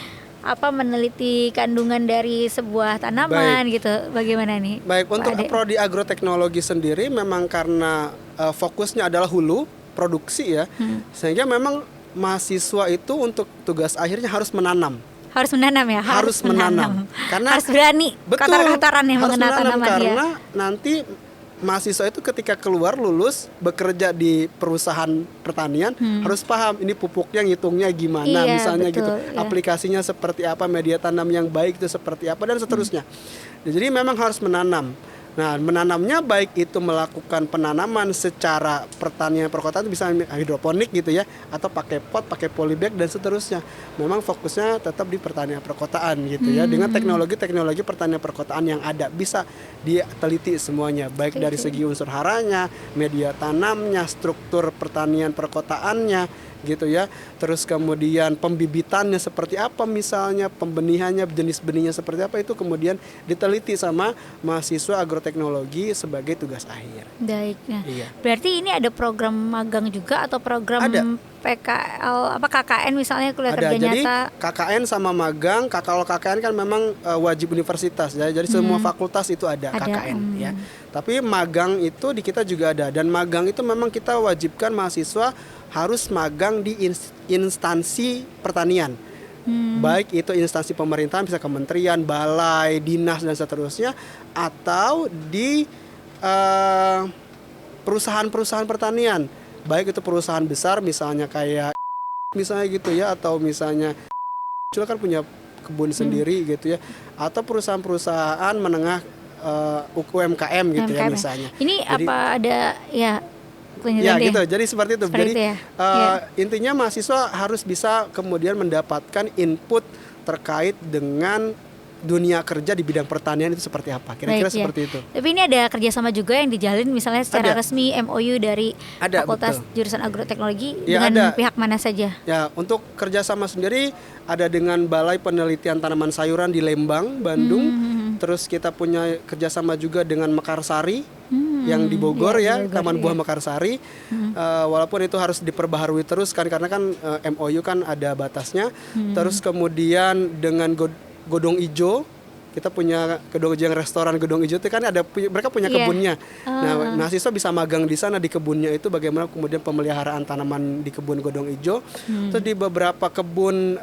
S2: kandungan dari sebuah tanaman gitu. Bagaimana nih?
S3: Baik,
S2: Pak
S3: untuk
S2: Ade?
S3: prodi agroteknologi sendiri memang karena fokusnya adalah hulu, produksi ya, sehingga memang mahasiswa itu untuk tugas akhirnya harus menanam.
S2: Harus menanam ya,
S3: Harus menanam. Karena
S2: harus berani kotor-kotoran yang
S3: harus
S2: mengenal
S3: menanam
S2: tanaman
S3: karena
S2: dia.
S3: nanti mahasiswa itu ketika keluar lulus bekerja di perusahaan pertanian harus paham ini pupuknya ngitungnya gimana,
S2: Iya,
S3: misalnya
S2: betul,
S3: gitu,
S2: iya.
S3: aplikasinya seperti apa, media tanam yang baik itu seperti apa dan seterusnya. Jadi memang harus menanam. Nah, menanamnya baik itu melakukan penanaman secara pertanian perkotaan, bisa hidroponik gitu ya, atau pakai pot, pakai polybag dan seterusnya. Memang fokusnya tetap di pertanian perkotaan gitu ya, dengan teknologi pertanian perkotaan yang ada bisa diteliti semuanya, baik dari segi unsur haranya, media tanamnya, struktur pertanian perkotaannya, gitu ya. Terus kemudian pembibitannya seperti apa, misalnya pembenihannya, jenis benihnya seperti apa, itu kemudian diteliti sama mahasiswa agroteknologi sebagai tugas akhir.
S2: Baik. Nah,
S3: Iya.
S2: berarti ini ada program magang juga atau program
S3: Ada.
S2: PKL apa KKN misalnya kuliah
S3: Ada,
S2: kerja
S3: jadi
S2: nyata?
S3: KKN sama magang. Kalau KKN kan memang wajib universitas ya, jadi semua fakultas itu ada KKN ya. Tapi magang itu di kita juga ada, dan magang itu memang kita wajibkan mahasiswa harus magang di instansi pertanian. Baik itu instansi pemerintahan, bisa kementerian, balai, dinas dan seterusnya, atau di perusahaan-perusahaan pertanian. Baik itu perusahaan besar misalnya kayak misalnya gitu ya, atau misalnya juga kan punya kebun sendiri gitu ya, atau perusahaan-perusahaan menengah UMKM gitu ya misalnya.
S2: Ini
S3: Jadi,
S2: apa ada ya
S3: ya gitu, jadi seperti itu.
S2: Seperti
S3: Jadi
S2: itu ya?
S3: intinya mahasiswa harus bisa kemudian mendapatkan input terkait dengan dunia kerja di bidang pertanian itu seperti apa, kira-kira
S2: Baik,
S3: seperti itu.
S2: Tapi ini ada kerjasama juga yang dijalin misalnya secara
S3: Ada.
S2: resmi MOU dari
S3: Ada,
S2: Fakultas
S3: betul.
S2: Jurusan Agroteknologi
S3: Ya,
S2: dengan
S3: ada.
S2: pihak mana saja?
S3: Ya, untuk kerjasama sendiri ada dengan Balai Penelitian Tanaman Sayuran di Lembang, Bandung. Terus kita punya kerjasama juga dengan Mekarsari yang di Bogor
S2: iya,
S3: ya,
S2: Bogor,
S3: Taman Buah
S2: iya.
S3: Mekarsari. Walaupun itu harus diperbaharui terus kan, karena kan MOU kan ada batasnya. Terus kemudian dengan Godong Ijo, kita punya Godong Ijo, yang restoran Godong Ijo itu kan ada mereka punya
S2: Iya.
S3: kebunnya. Nah, mahasiswa bisa magang di sana di kebunnya itu, bagaimana kemudian pemeliharaan tanaman di kebun Godong Ijo. Terus di beberapa kebun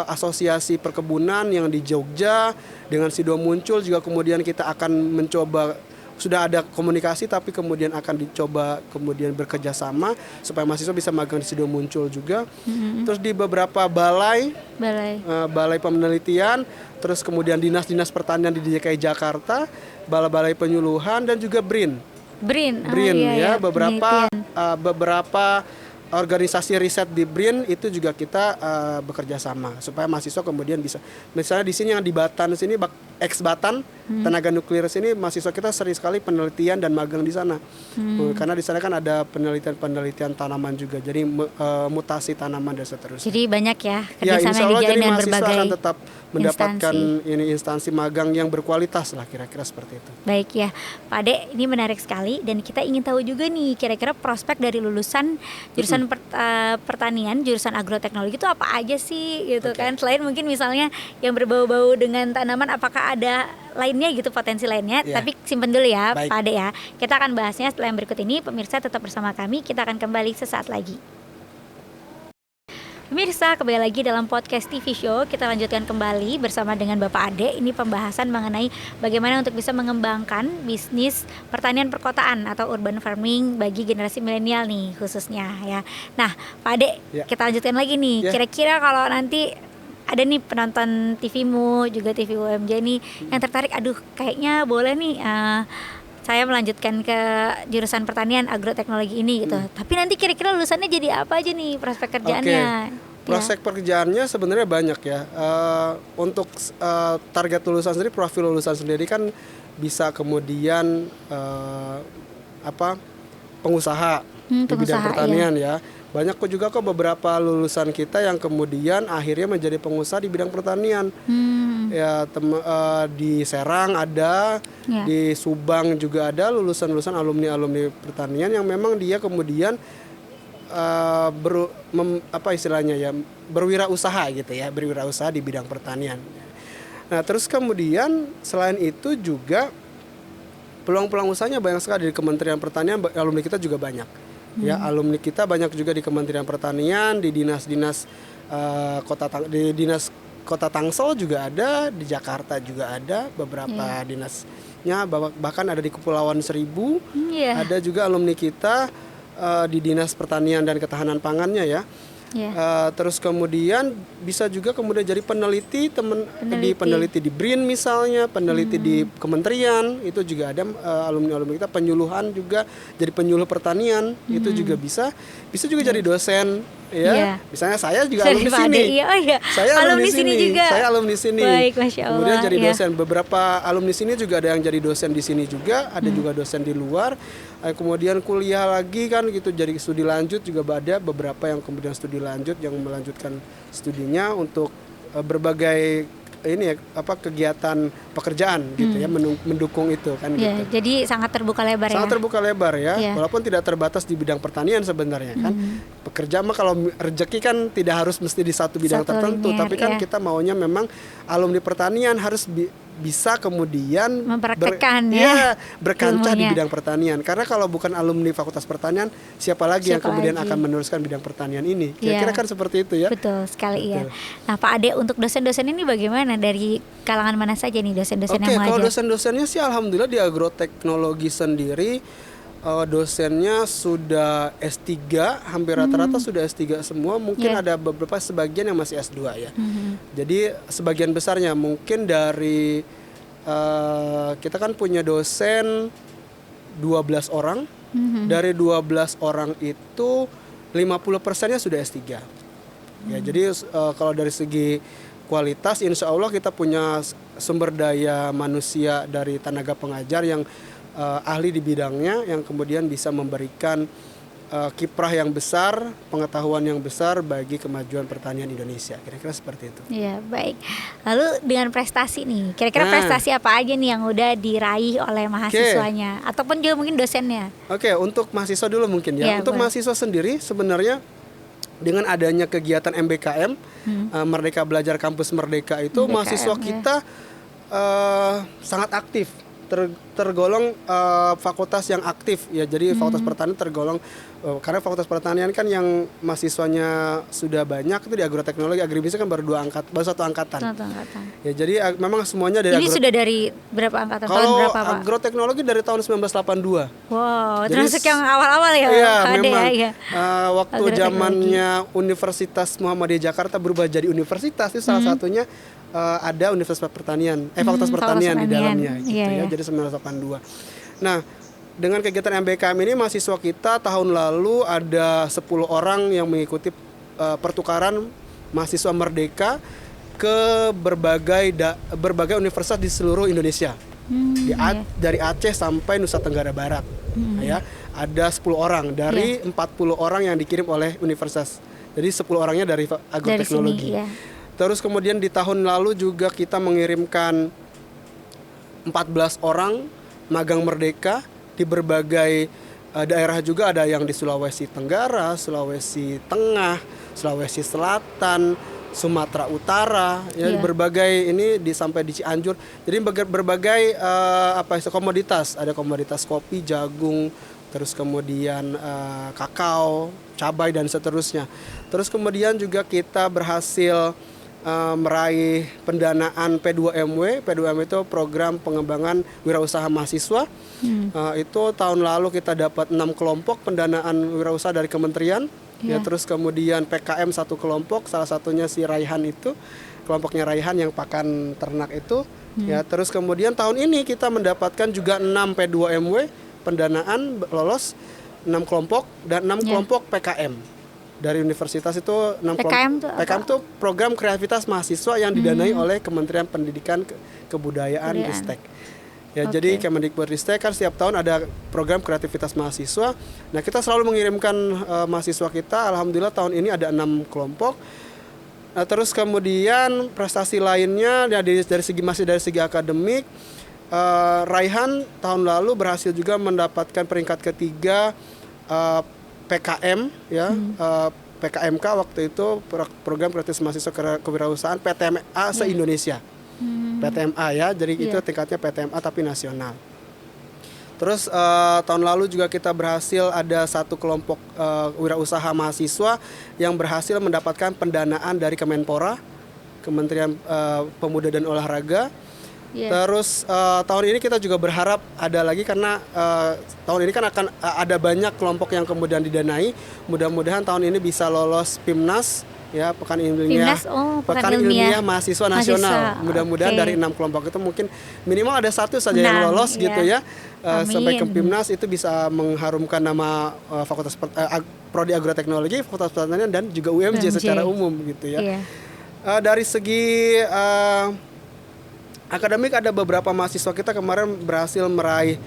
S3: asosiasi perkebunan yang di Jogja dengan Sido Muncul juga kemudian kita akan mencoba, sudah ada komunikasi tapi kemudian akan dicoba kemudian bekerja sama supaya mahasiswa bisa magang di Sido Muncul juga. Terus di beberapa balai penelitian, terus kemudian dinas-dinas pertanian di DKI Jakarta, balai-balai penyuluhan, dan juga BRIN
S2: iya,
S3: beberapa organisasi riset di BRIN itu juga kita bekerja sama supaya mahasiswa kemudian bisa, misalnya di sini yang di Batan sini, Batan tenaga nuklir sini, mahasiswa kita sering sekali penelitian dan magang di sana. Karena di sana kan ada penelitian tanaman juga, jadi mutasi tanaman dan seterusnya.
S2: Jadi banyak ya
S3: Ya,
S2: kerjasama
S3: insya
S2: yang
S3: Allah,
S2: dijalin
S3: jadi
S2: dengan
S3: mahasiswa
S2: berbagai
S3: akan tetap mendapatkan
S2: instansi.
S3: instansi magang yang berkualitas lah, kira-kira seperti itu.
S2: Baik ya, Pak Ade, ini menarik sekali dan kita ingin tahu juga nih kira-kira prospek dari lulusan jurusan pertanian, jurusan agroteknologi itu apa aja sih gitu kan? Selain mungkin misalnya yang berbau-bau dengan tanaman, apakah ada lainnya gitu, potensi lainnya?
S3: Ya.
S2: Tapi simpen dulu ya,
S3: Baik.
S2: Pak Ade ya. Kita akan bahasnya setelah yang berikut ini. Pemirsa tetap bersama kami, kita akan kembali sesaat lagi. Pemirsa, kembali lagi dalam podcast TV Show. Kita lanjutkan kembali bersama dengan Bapak Ade. Ini pembahasan mengenai bagaimana untuk bisa mengembangkan bisnis pertanian perkotaan atau urban farming bagi generasi milenial nih khususnya ya. Nah, Pak Ade,
S3: Ya.
S2: kita lanjutkan lagi nih.
S3: Ya.
S2: Kira-kira kalau nanti ada nih penonton TV-mu juga TV UMJ nih yang tertarik, aduh kayaknya boleh nih saya melanjutkan ke jurusan pertanian agroteknologi ini gitu. Tapi nanti kira-kira lulusannya jadi apa aja nih prospek kerjaannya?
S3: Prospek pekerjaannya sebenarnya banyak ya. Untuk target lulusan sendiri, profil lulusan sendiri kan bisa kemudian pengusaha di bidang pertanian ya. Banyak juga beberapa lulusan kita yang kemudian akhirnya menjadi pengusaha di bidang pertanian. Ya, di Serang ada, di Subang juga ada lulusan-lulusan alumni pertanian yang memang dia kemudian berwirausaha gitu ya, berwirausaha di bidang pertanian. Nah, terus kemudian selain itu juga peluang-peluang usahanya banyak sekali di Kementerian Pertanian, alumni kita juga banyak. Ya, alumni kita banyak juga di Kementerian Pertanian, di dinas-dinas di dinas Kota Tangsel juga ada, di Jakarta juga ada beberapa dinasnya, bahkan ada di Kepulauan Seribu. Ada juga alumni kita di Dinas Pertanian dan Ketahanan Pangannya ya. Terus kemudian bisa juga kemudian jadi peneliti di BRIN misalnya, peneliti di kementerian, itu juga ada alumni kita. Penyuluhan juga, jadi penyuluh pertanian itu juga bisa juga jadi dosen ya.
S2: Iya.
S3: Misalnya saya juga
S2: Sering
S3: alumni
S2: Pak Ade,
S3: sini.
S2: iya. Oh iya.
S3: Saya alumni sini
S2: juga.
S3: Saya alumni sini.
S2: Baik, Masya Allah.
S3: Kemudian jadi
S2: iya.
S3: dosen. Beberapa alumni sini juga ada yang jadi dosen di sini juga, ada juga dosen di luar. Kemudian kuliah lagi kan gitu, jadi studi lanjut juga ada beberapa yang kemudian studi lanjut yang melanjutkan studinya untuk berbagai ini ya kegiatan pekerjaan gitu ya, mendukung itu kan
S2: Ya,
S3: gitu.
S2: jadi sangat terbuka lebar
S3: Sangat
S2: ya.
S3: terbuka lebar ya,
S2: Iya.
S3: walaupun tidak terbatas di bidang pertanian sebenarnya kan. Pekerja mah kalau rezeki kan tidak harus mesti di satu bidang
S2: Satu
S3: tertentu,
S2: linear,
S3: tapi kan
S2: iya.
S3: kita maunya memang alumni pertanian harus bisa kemudian
S2: Mempraktekkan
S3: berkancah di
S2: ilmunya.
S3: bidang pertanian. Karena kalau bukan alumni Fakultas Pertanian, siapa lagi yang
S2: Siapa
S3: kemudian
S2: lagi?
S3: akan meneruskan bidang pertanian ini? Kira-kira
S2: Iya.
S3: kan seperti itu ya.
S2: Betul sekali
S3: Betul.
S2: ya. Nah Pak Ade, untuk dosen-dosen ini bagaimana? Dari kalangan mana saja nih dosen-dosen
S3: Oke,
S2: yang
S3: kalau
S2: mengajar?
S3: dosen-dosennya sih alhamdulillah di agroteknologi sendiri dosennya sudah S3, hampir rata-rata sudah S3 semua. Mungkin
S2: Yeah.
S3: ada beberapa sebagian yang masih S2 ya. Jadi sebagian besarnya mungkin dari kita kan punya dosen 12 orang. Dari 12 orang itu 50%-nya sudah S3. Ya, jadi kalau dari segi kualitas insya Allah kita punya sumber daya manusia dari tenaga pengajar yang ahli di bidangnya, yang kemudian bisa memberikan kiprah yang besar, pengetahuan yang besar bagi kemajuan pertanian Indonesia. Kira-kira seperti itu.
S2: Iya, baik. Lalu dengan prestasi nih, kira-kira
S3: Nah.
S2: prestasi apa aja nih yang udah diraih oleh mahasiswanya ataupun juga mungkin dosennya?
S3: Oke, untuk mahasiswa dulu mungkin ya.
S2: Iya,
S3: Untuk
S2: boleh.
S3: mahasiswa sendiri sebenarnya dengan adanya kegiatan MBKM, Merdeka Belajar Kampus Merdeka itu,
S2: MBKM,
S3: mahasiswa
S2: ya.
S3: kita sangat aktif. Tergolong fakultas yang aktif ya. Jadi fakultas pertanian tergolong karena fakultas pertanian kan yang mahasiswanya sudah banyak itu di agroteknologi, agribisnis kan baru satu angkatan.
S2: Satu angkatan.
S3: Ya, jadi memang semuanya dari
S2: Ini sudah dari berapa angkatan? Tahun
S3: kalau
S2: berapa Pak?
S3: agroteknologi dari tahun 1982.
S2: Wow,
S3: Jadi
S2: termasuk yang awal-awal ya
S3: Iya,
S2: Pak Ade
S3: memang
S2: ya. Iya.
S3: waktu
S2: Agroteknologi.
S3: zamannya Universitas Muhammadiyah Jakarta berubah jadi universitas, itu salah satunya ada Universitas Pertanian, Fakultas Pertanian di dalamnya gitu
S2: Iya,
S3: ya.
S2: iya.
S3: Jadi 1982. Nah, dengan kegiatan MBKM ini mahasiswa kita tahun lalu ada 10 orang yang mengikuti pertukaran mahasiswa merdeka ke berbagai universitas di seluruh Indonesia. Dari Aceh sampai Nusa Tenggara Barat. Ya, ada 10 orang dari 40 orang yang dikirim oleh universitas. Jadi 10 orangnya dari agroteknologi.
S2: Dari sini, ya.
S3: Terus kemudian di tahun lalu juga kita mengirimkan 14 orang magang merdeka di berbagai daerah juga, ada yang di Sulawesi Tenggara, Sulawesi Tengah, Sulawesi Selatan, Sumatera Utara, ya,
S2: Iya.
S3: berbagai ini sampai di Cianjur. Jadi berbagai komoditas, ada komoditas kopi, jagung, terus kemudian kakao, cabai dan seterusnya. Terus kemudian juga kita berhasil meraih pendanaan P2MW. P2MW itu program pengembangan wirausaha mahasiswa. Itu tahun lalu kita dapat 6 kelompok pendanaan wirausaha dari kementerian. Ya, terus kemudian PKM 1 kelompok, salah satunya si Raihan itu, kelompoknya Raihan yang pakan ternak itu. Ya, terus kemudian tahun ini kita mendapatkan juga 6 P2MW pendanaan lolos 6 kelompok dan 6 kelompok PKM. Dari universitas itu 6
S2: PKM itu apa?
S3: PKM itu program kreativitas mahasiswa yang didanai oleh Kementerian Pendidikan Kebudayaan Ristek. Ya, jadi Kemendikbudristek kan setiap tahun ada program kreativitas mahasiswa. Nah, kita selalu mengirimkan mahasiswa kita. Alhamdulillah tahun ini ada 6 kelompok. Nah, terus kemudian prestasi lainnya ya, masih dari segi akademik, Raihan tahun lalu berhasil juga mendapatkan peringkat ketiga PKM ya. PKMK waktu itu program kreativitas mahasiswa kewirausahaan PTMA se-Indonesia. PTMA ya, jadi itu tingkatnya PTMA tapi nasional. Terus tahun lalu juga kita berhasil ada 1 kelompok wirausaha mahasiswa yang berhasil mendapatkan pendanaan dari Kemenpora, Kementerian Pemuda dan Olahraga. Terus tahun ini kita juga berharap ada lagi karena tahun ini kan akan ada banyak kelompok yang kemudian didanai. Mudah-mudahan tahun ini bisa lolos PIMNAS ya, pekan ilmiah.
S2: Timnas,
S3: Pekan ilmiah mahasiswa nasional. Mudah-mudahan dari 6 kelompok itu mungkin minimal ada 1 saja yang lolos gitu ya. Sampai ke Pimnas itu bisa mengharumkan nama Fakultas Prodi Agroteknologi, Fakultas Pertanian dan juga UMJ secara umum gitu ya. Dari segi akademik ada beberapa mahasiswa kita kemarin berhasil meraih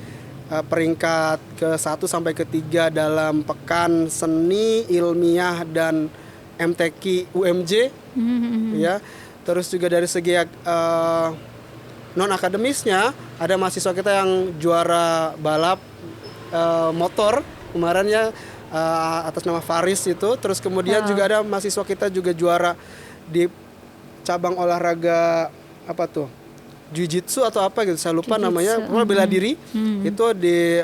S3: peringkat ke-1 sampai ke-3 dalam pekan seni ilmiah dan MTQ UMJ ya. Terus juga dari segi non akademisnya ada mahasiswa kita yang juara balap motor kemarin ya, atas nama Faris itu. Terus kemudian juga ada mahasiswa kita juga juara di cabang olahraga apa tuh, Jiu-Jitsu atau apa gitu, saya lupa namanya, bela diri itu di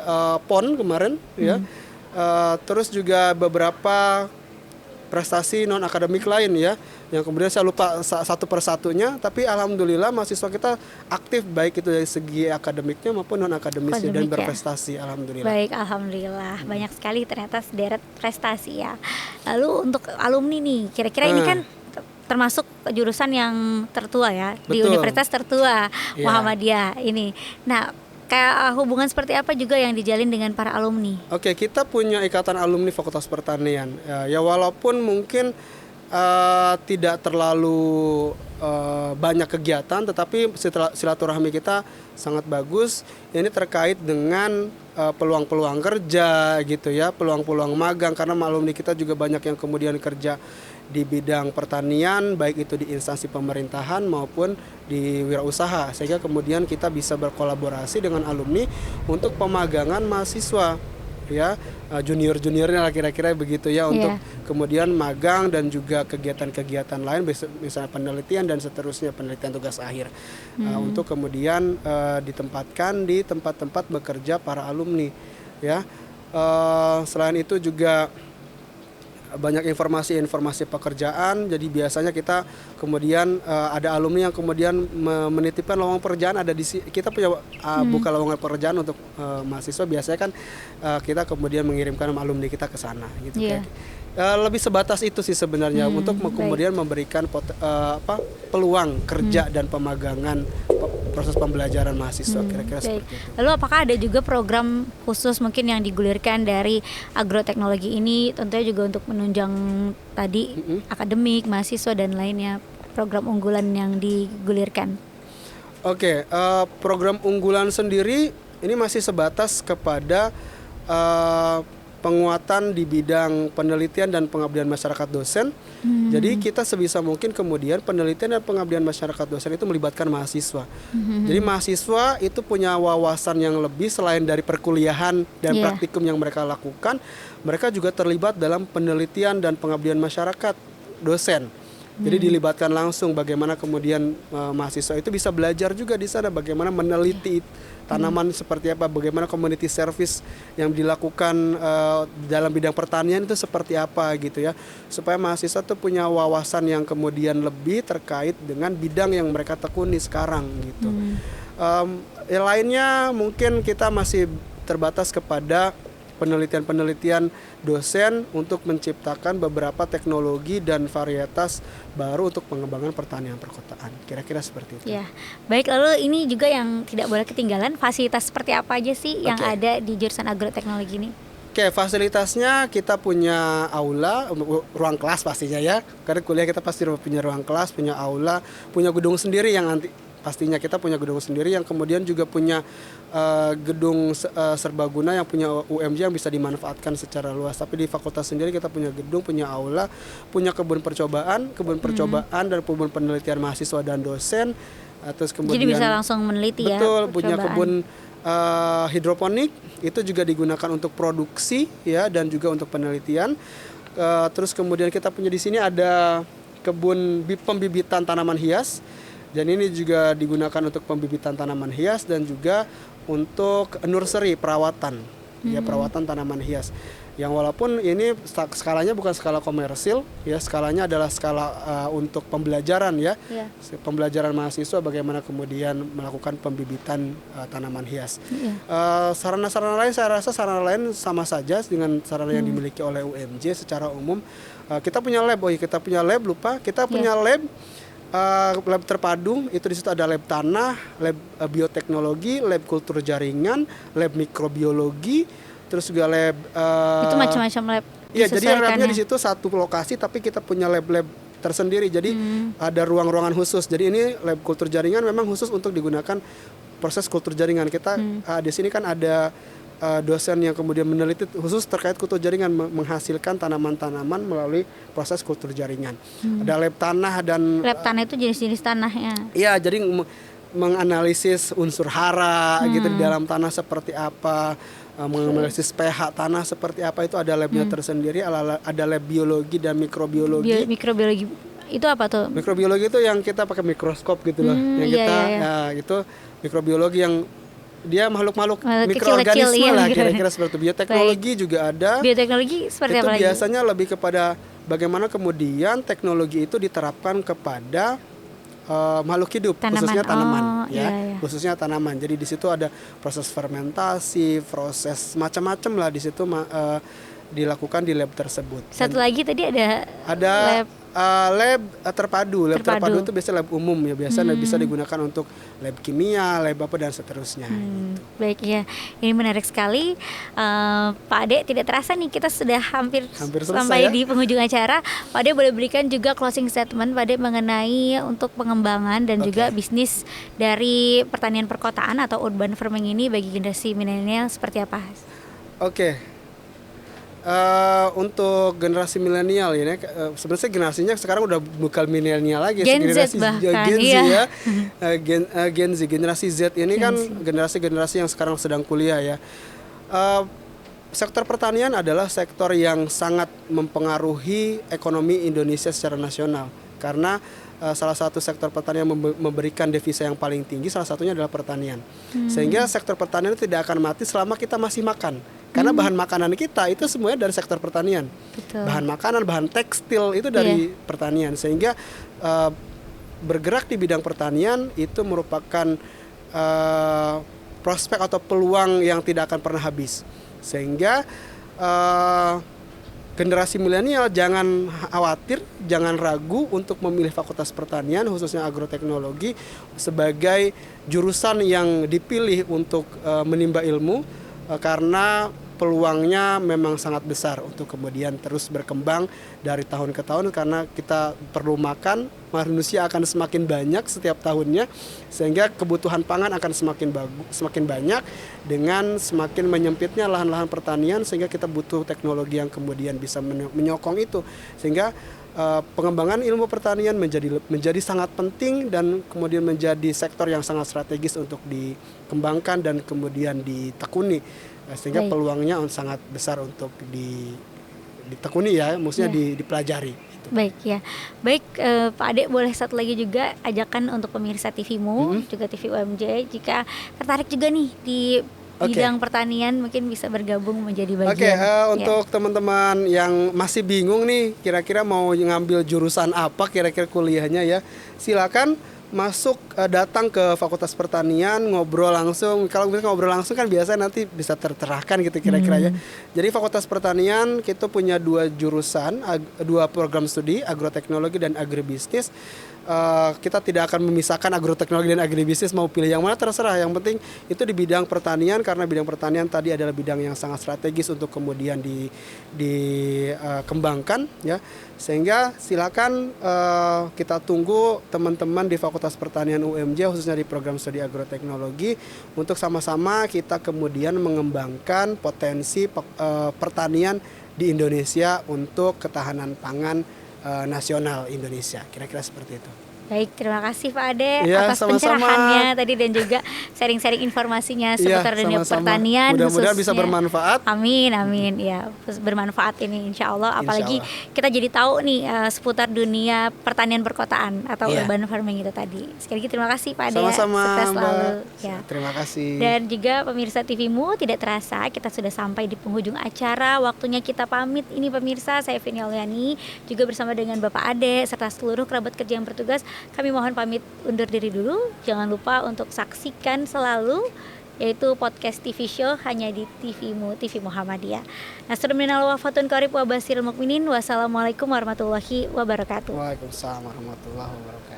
S3: PON kemarin ya. Terus juga beberapa prestasi non akademik lain ya, yang kemudian saya lupa satu persatunya, tapi alhamdulillah mahasiswa kita aktif baik itu dari segi akademiknya maupun non akademisnya dan berprestasi alhamdulillah.
S2: Baik, alhamdulillah banyak sekali ternyata sederet prestasi ya. Lalu untuk alumni nih, kira-kira ini kan termasuk jurusan yang tertua ya. Betul. Di universitas tertua Muhammadiyah ini. Nah, kayak hubungan seperti apa juga yang dijalin dengan para alumni? Oke,
S3: kita punya ikatan alumni Fakultas Pertanian. Ya walaupun mungkin tidak terlalu banyak kegiatan, tetapi silaturahmi kita sangat bagus. Ini terkait dengan peluang-peluang kerja gitu ya, peluang-peluang magang, karena alumni kita juga banyak yang kemudian kerja di bidang pertanian, baik itu di instansi pemerintahan maupun di wirausaha, sehingga kemudian kita bisa berkolaborasi dengan alumni untuk pemagangan mahasiswa ya, junior-juniornya lah kira-kira begitu ya, untuk kemudian magang dan juga kegiatan-kegiatan lain, misalnya penelitian dan seterusnya, penelitian tugas akhir, untuk kemudian ditempatkan di tempat-tempat bekerja para alumni ya. Selain itu juga banyak informasi pekerjaan. Jadi biasanya kita kemudian ada alumni yang kemudian menitipkan lowongan pekerjaan, ada di kita punya buka lowongan pekerjaan untuk mahasiswa. Biasanya kan kita kemudian mengirimkan alumni kita ke sana gitu. Lebih sebatas itu sih sebenarnya, untuk kemudian memberikan peluang kerja dan pemagangan proses pembelajaran mahasiswa, kira-kira seperti itu.
S2: Lalu apakah ada juga program khusus mungkin yang digulirkan dari agroteknologi ini, tentunya juga untuk menunjang tadi akademik, mahasiswa dan lainnya, program unggulan yang digulirkan?
S3: Oke, program unggulan sendiri ini masih sebatas kepada penguatan di bidang penelitian dan pengabdian masyarakat dosen. Jadi kita sebisa mungkin kemudian penelitian dan pengabdian masyarakat dosen itu melibatkan mahasiswa. Jadi mahasiswa itu punya wawasan yang lebih selain dari perkuliahan dan praktikum yang mereka lakukan. Mereka juga terlibat dalam penelitian dan pengabdian masyarakat dosen. Jadi dilibatkan langsung bagaimana kemudian mahasiswa itu bisa belajar juga di sana bagaimana meneliti tanaman seperti apa, bagaimana community service yang dilakukan dalam bidang pertanian itu seperti apa gitu ya, supaya mahasiswa tuh punya wawasan yang kemudian lebih terkait dengan bidang yang mereka tekuni sekarang gitu. Yang lainnya mungkin kita masih terbatas kepada penelitian-penelitian dosen untuk menciptakan beberapa teknologi dan varietas baru untuk pengembangan pertanian perkotaan. Kira-kira seperti itu.
S2: Ya, baik. Lalu ini juga yang tidak boleh ketinggalan, fasilitas seperti apa aja sih yang ada di jurusan agroteknologi ini?
S3: Oke, fasilitasnya kita punya aula, ruang kelas pastinya ya. Karena kuliah kita pasti punya ruang kelas, punya aula, punya gedung sendiri yang nanti pastinya kita punya gedung sendiri, yang kemudian juga punya gedung serbaguna yang punya UMJ yang bisa dimanfaatkan secara luas. Tapi di fakultas sendiri kita punya gedung, punya aula, punya kebun percobaan dan kebun penelitian mahasiswa dan dosen. Terus kemudian
S2: jadi bisa langsung meneliti
S3: betul, punya kebun hidroponik, itu juga digunakan untuk produksi ya, dan juga untuk penelitian. Terus kemudian kita punya di sini ada kebun pembibitan tanaman hias. Dan ini juga digunakan untuk pembibitan tanaman hias dan juga untuk nursery, perawatan ya, perawatan tanaman hias. Yang walaupun ini skalanya bukan skala komersil, ya, skalanya adalah skala untuk pembelajaran, ya, pembelajaran mahasiswa bagaimana kemudian melakukan pembibitan tanaman hias. Sarana-sarana lain, saya rasa sarana lain sama saja dengan sarana yang dimiliki oleh UMJ secara umum. Kita punya lab, kita punya lab, kita punya lab. Lab terpadu, itu di situ ada lab tanah, lab bioteknologi, lab kultur jaringan, lab mikrobiologi, terus juga lab
S2: itu macam-macam lab.
S3: Iya, jadi labnya di situ satu lokasi, tapi kita punya lab-lab tersendiri. Jadi ada ruang-ruangan khusus. Jadi ini lab kultur jaringan memang khusus untuk digunakan proses kultur jaringan. Kita di sini kan ada dosen yang kemudian meneliti khusus terkait kultur jaringan, menghasilkan tanaman-tanaman melalui proses kultur jaringan. Ada lab tanah dan
S2: lab tanah itu jenis-jenis tanahnya.
S3: Iya, jadi menganalisis unsur hara gitu di dalam tanah seperti apa, menganalisis pH tanah seperti apa, itu ada labnya tersendiri. Ada lab biologi dan mikrobiologi.
S2: Mikrobiologi itu apa tuh?
S3: Mikrobiologi itu yang kita pakai mikroskop gitu loh, yang kita ya itu mikrobiologi yang dia makhluk-makhluk mikroorganisme lah, kira-kira seperti itu. Bioteknologi juga ada.
S2: Bioteknologi seperti
S3: itu
S2: apa lagi?
S3: Biasanya lebih kepada bagaimana kemudian teknologi itu diterapkan kepada makhluk hidup, khususnya tanaman, khususnya tanaman. Jadi di situ ada proses fermentasi, proses macam-macam lah di situ dilakukan di lab tersebut.
S2: Satu lagi tadi ada
S3: lab terpadu. Lab terpadu itu biasanya lab umum, ya, biasanya bisa digunakan untuk lab kimia, lab apa dan seterusnya. Gitu.
S2: Baik, ya, ini menarik sekali, Pak Ade. Tidak terasa nih kita sudah hampir sampai di penghujung acara. Pak Ade boleh berikan juga closing statement Pak Ade mengenai untuk pengembangan dan juga bisnis dari pertanian perkotaan atau urban farming ini bagi generasi milenial seperti apa?
S3: Untuk generasi milenial ini sebenarnya generasinya sekarang udah bukan milenial lagi,
S2: Gen Z bahkan,
S3: Gen Z ya. Gen Z, generasi Z ini kan generasi yang sekarang sedang kuliah, ya. Sektor pertanian adalah sektor yang sangat mempengaruhi ekonomi Indonesia secara nasional, karena salah satu sektor pertanian memberikan devisa yang paling tinggi, salah satunya adalah pertanian. Sehingga sektor pertanian tidak akan mati selama kita masih makan. Karena bahan makanan kita itu semuanya dari sektor pertanian. Betul. Bahan makanan, bahan tekstil itu dari pertanian. Sehingga bergerak di bidang pertanian itu merupakan prospek atau peluang yang tidak akan pernah habis. Sehingga generasi milenial jangan khawatir, jangan ragu untuk memilih Fakultas Pertanian, khususnya agroteknologi, sebagai jurusan yang dipilih untuk menimba ilmu, karena peluangnya memang sangat besar untuk kemudian terus berkembang dari tahun ke tahun, karena kita perlu makan, manusia akan semakin banyak setiap tahunnya, sehingga kebutuhan pangan akan semakin banyak dengan semakin menyempitnya lahan-lahan pertanian, sehingga kita butuh teknologi yang kemudian bisa menyokong itu, sehingga pengembangan ilmu pertanian menjadi sangat penting dan kemudian menjadi sektor yang sangat strategis untuk dikembangkan dan kemudian ditekuni, sehingga peluangnya sangat besar untuk ditekuni, ya, maksudnya dipelajari.
S2: Baik, ya. Baik, Pak Ade, boleh satu lagi juga ajakan untuk pemirsa TVMU, juga TV UMJ, jika tertarik juga nih di bidang pertanian, mungkin bisa bergabung menjadi bagian.
S3: Untuk teman-teman yang masih bingung nih, kira-kira mau ngambil jurusan apa kira-kira kuliahnya, ya, silakan masuk, datang ke Fakultas Pertanian, ngobrol langsung. Kalau bisa ngobrol langsung kan biasanya nanti bisa tercerahkan gitu kira-kira, ya. Jadi Fakultas Pertanian kita punya 2 jurusan, 2 program studi, agroteknologi dan agribisnis. Kita tidak akan memisahkan agroteknologi dan agribisnis, mau pilih yang mana terserah. Yang penting itu di bidang pertanian, karena bidang pertanian tadi adalah bidang yang sangat strategis untuk kemudian dikembangkan, ya. Sehingga silakan kita tunggu teman-teman di Fakultas Pertanian UMJ, khususnya di program studi agroteknologi, untuk sama-sama kita kemudian mengembangkan potensi pertanian di Indonesia untuk ketahanan pangan nasional Indonesia, kira-kira seperti itu.
S2: Baik, terima kasih Pak Ade
S3: Ya,
S2: atas
S3: sama-sama.
S2: pencerahannya tadi dan juga sharing-sharing informasinya
S3: Iya,
S2: seputar dunia
S3: sama-sama.
S2: pertanian.
S3: Mudah-mudahan bisa
S2: khususnya.
S3: bermanfaat.
S2: Amin, amin. Ya, bermanfaat ini insya Allah. Apalagi
S3: Insya
S2: kita jadi tahu nih seputar dunia pertanian perkotaan atau
S3: Iya.
S2: urban farming itu tadi. Sekali lagi terima kasih Pak Ade.
S3: Sama-sama,
S2: Sukses selalu.
S3: Mbak.
S2: Ya.
S3: Terima kasih.
S2: Dan juga pemirsa TVmu, tidak terasa kita sudah sampai di penghujung acara. Waktunya kita pamit ini pemirsa. Saya Vini Auliani juga bersama dengan Bapak Ade serta seluruh kerabat kerja yang bertugas. Kami mohon pamit undur diri dulu. Jangan lupa untuk saksikan selalu yaitu podcast TV show hanya di TVmu, TV Muhammadiyah. Nasrul minal wafatun qarib wa basirul mukminin. Wassalamualaikum warahmatullahi wabarakatuh.
S3: Waalaikumsalam warahmatullahi wabarakatuh.